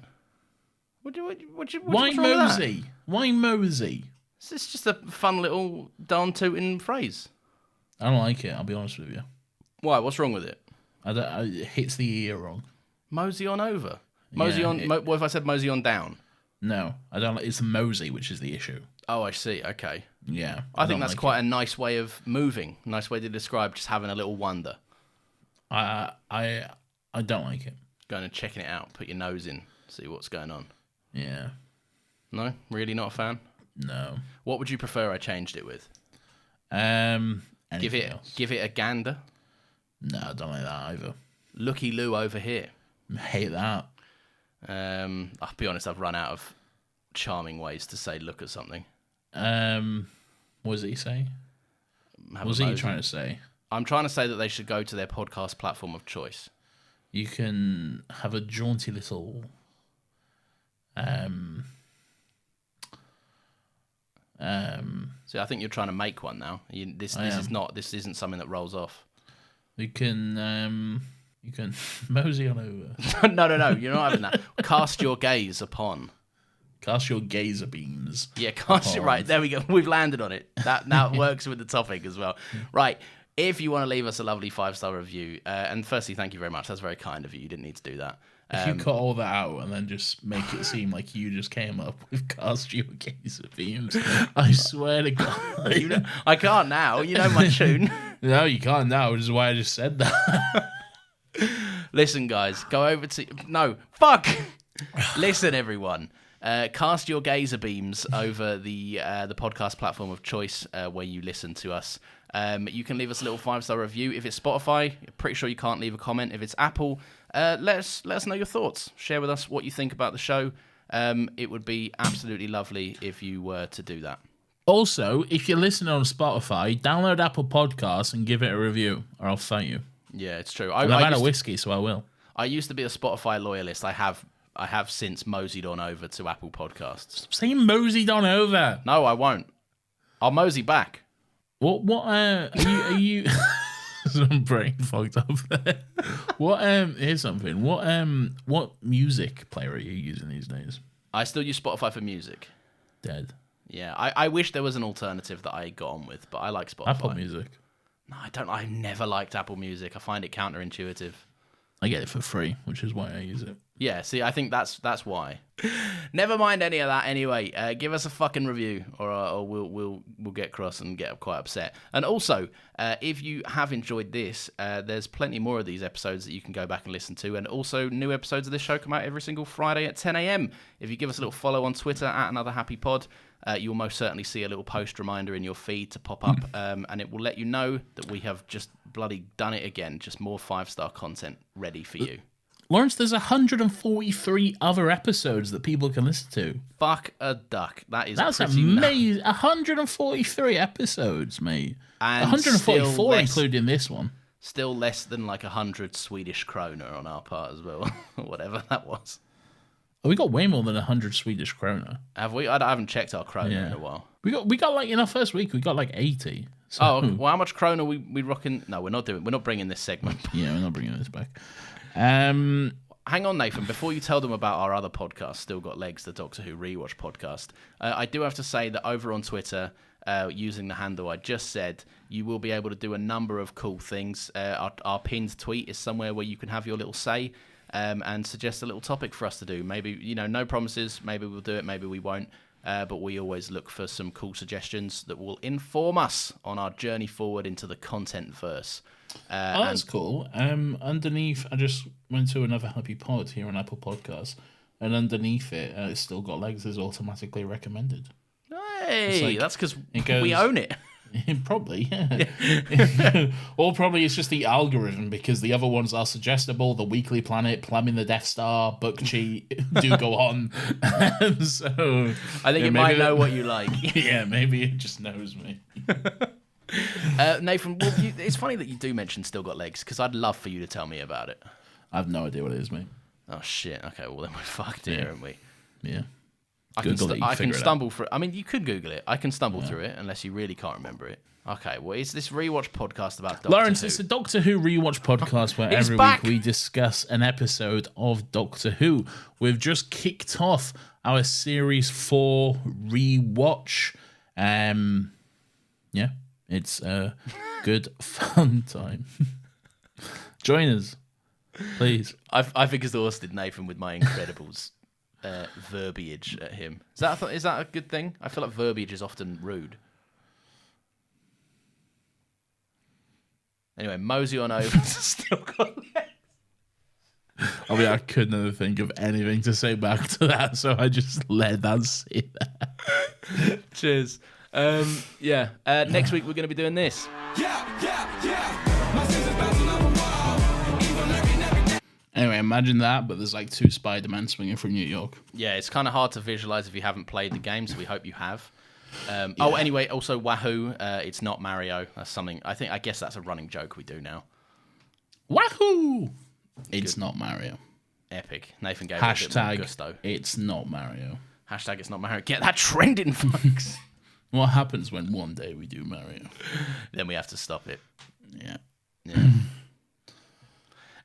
What's why wrong with that? mosey? Why mosey? It's just a fun little darn tooting phrase. I don't like it. I'll be honest with you. Why? What's wrong with it? It hits the ear wrong. Mosey on over. Mosey Yeah, on. What if I said mosey on down? No, I don't. It's mosey, which is the issue. Oh, I see. Okay. Yeah, I think don't that's like quite a nice way of moving. Nice way to describe just having a little wonder. I don't like it. Going and checking it out. Put your nose in. See what's going on. Yeah. No? Really not a fan? No. What would you prefer I changed it with? Give Give it a gander. No, I don't like that either. Looky Loo over here. Hate that. I'll be honest, I've run out of charming ways to say look at something. What does he say? Have What was a he mosey. trying to say? I'm trying to say that they should go to their podcast platform of choice. You can have a jaunty little See, I think you're trying to make one now. This isn't something that rolls off. you can mosey on over. No, you're not having that. Cast your gaze upon. Cast your gazer beams. Yeah, cast it right. There we go. We've landed on it. That now works with the topic as well. Right. If you want to leave us a lovely 5-star review, and firstly, thank you very much. That's very kind of you. You didn't need to do that. If you cut all that out and then just make it seem like you just came up with cast your gazer beams, I swear to God. I can't now. You know my tune. No, you can't now, which is why I just said that. Listen, guys, go over to... No, fuck! Listen, everyone. Cast your gazer beams over the podcast platform of choice where you listen to us. You can leave us a little 5-star review. If it's Spotify, pretty sure you can't leave a comment. If it's Apple, let us know your thoughts. Share with us what you think about the show. It would be absolutely lovely if you were to do that. Also, if you're listening on Spotify, download Apple Podcasts and give it a review, or I'll fight you. Yeah, it's true. I've had a whiskey, so I will. I used to be a Spotify loyalist. I have since moseyed on over to Apple Podcasts. Stop saying moseyed on over. No, I won't. I'll mosey back. What are you I'm brain fogged up there. Here's something. What music player are you using these days? I still use Spotify for music. Dead. Yeah, I wish there was an alternative that I got on with, but I like Spotify. Apple Music. No, I don't. I've never liked Apple Music. I find it counterintuitive. I get it for free, which is why I use it. Yeah, see, I think that's why. Never mind any of that. Anyway, give us a fucking review, or we'll get cross and get quite upset. And also, if you have enjoyed this, there's plenty more of these episodes that you can go back and listen to. And also, new episodes of this show come out every single Friday at 10 a.m. If you give us a little follow on Twitter at @AnotherHappyPod, you'll most certainly see a little post reminder in your feed to pop up, and it will let you know that we have just bloody done it again. Just more 5-star content ready for you. Lawrence, there's 143 other episodes that people can listen to. Fuck a duck. That's amazing. 143 episodes, mate. And 144 including this one. Still less than like 100 Swedish krona on our part as well. Whatever that was. Oh, we got way more than 100 Swedish krona. Have we? I haven't checked our krona in a while. We got like in our first week, we got like 80. So. Oh, well, how much krona we rocking? No, we're not bringing this segment. Yeah, we're not bringing this back. Hang on, Nathan. Before you tell them about our other podcast, Still Got Legs, the Doctor Who Rewatch podcast, I do have to say that over on Twitter, using the handle I just said, you will be able to do a number of cool things. Our pinned tweet is somewhere where you can have your little say and suggest a little topic for us to do. Maybe, no promises. Maybe we'll do it. Maybe we won't. But we always look for some cool suggestions that will inform us on our journey forward into the content verse. That's cool. Underneath, I just went to Another Happy Pod here on Apple Podcasts, and underneath it, It's Still Got Legs is automatically recommended. Hey, that's because we own it. Probably, yeah. Or probably it's just the algorithm, because the other ones are suggestible. The Weekly Planet, Plumbing the Death Star, Book Cheat, do go on. So I think it might know what you like. Yeah, maybe it just knows me. Nathan, it's funny that you do mention Still Got Legs, because I'd love for you to tell me about it. I have no idea what it is, mate. Oh shit. Okay, well then we're fucked here, aren't we? Yeah. I can stumble through. I mean, you could Google it. I can stumble through it unless you really can't remember it. Okay, well, it's this rewatch podcast about Doctor Lawrence, Who. it's a Doctor Who rewatch podcast where every week we discuss an episode of Doctor Who. We've just kicked off our Series 4 rewatch. Yeah, it's a good, fun time. Join us, please. I've exhausted Nathan with my Incredibles verbiage at him. Is that a good thing? I feel like verbiage is often rude. Anyway, mosey on over to Still Got Legs. I mean, I couldn't think of anything to say back to that, so I just let that sit there. Cheers. Next week we're going to be doing this. Anyway, imagine that, but there's like 2 Spider-Man swinging from New York. Yeah, it's kind of hard to visualize if you haven't played the game, so we hope you have. Oh, anyway, also Wahoo, it's not Mario. That's something, I guess that's a running joke we do now. Wahoo! It's not Mario. Epic. Nathan gave it a bit more gusto. It's not Mario. Hashtag it's not Mario. Get that trending, folks. What happens when one day we do Mario? Then we have to stop it. Yeah.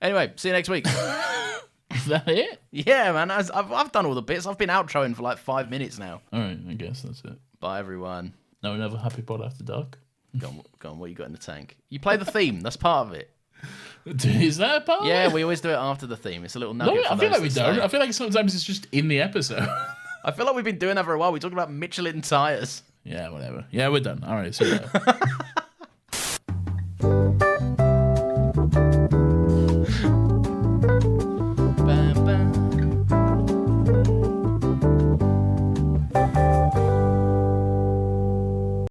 Anyway, see you next week. Is that it? Yeah, man. I've done all the bits. I've been outroing for like 5 minutes now. All right, I guess that's it. Bye, everyone. No, another Happy Pod After Dark. Go on. What you got in the tank? You play the theme. That's part of it. Is that a part of it? Yeah, we always do it after the theme. It's a little nugget. No, I feel like we don't. I feel like sometimes it's just in the episode. I feel like we've been doing that for a while. We talked about Michelin tires. Yeah, whatever. Yeah, we're done. All right, see you later.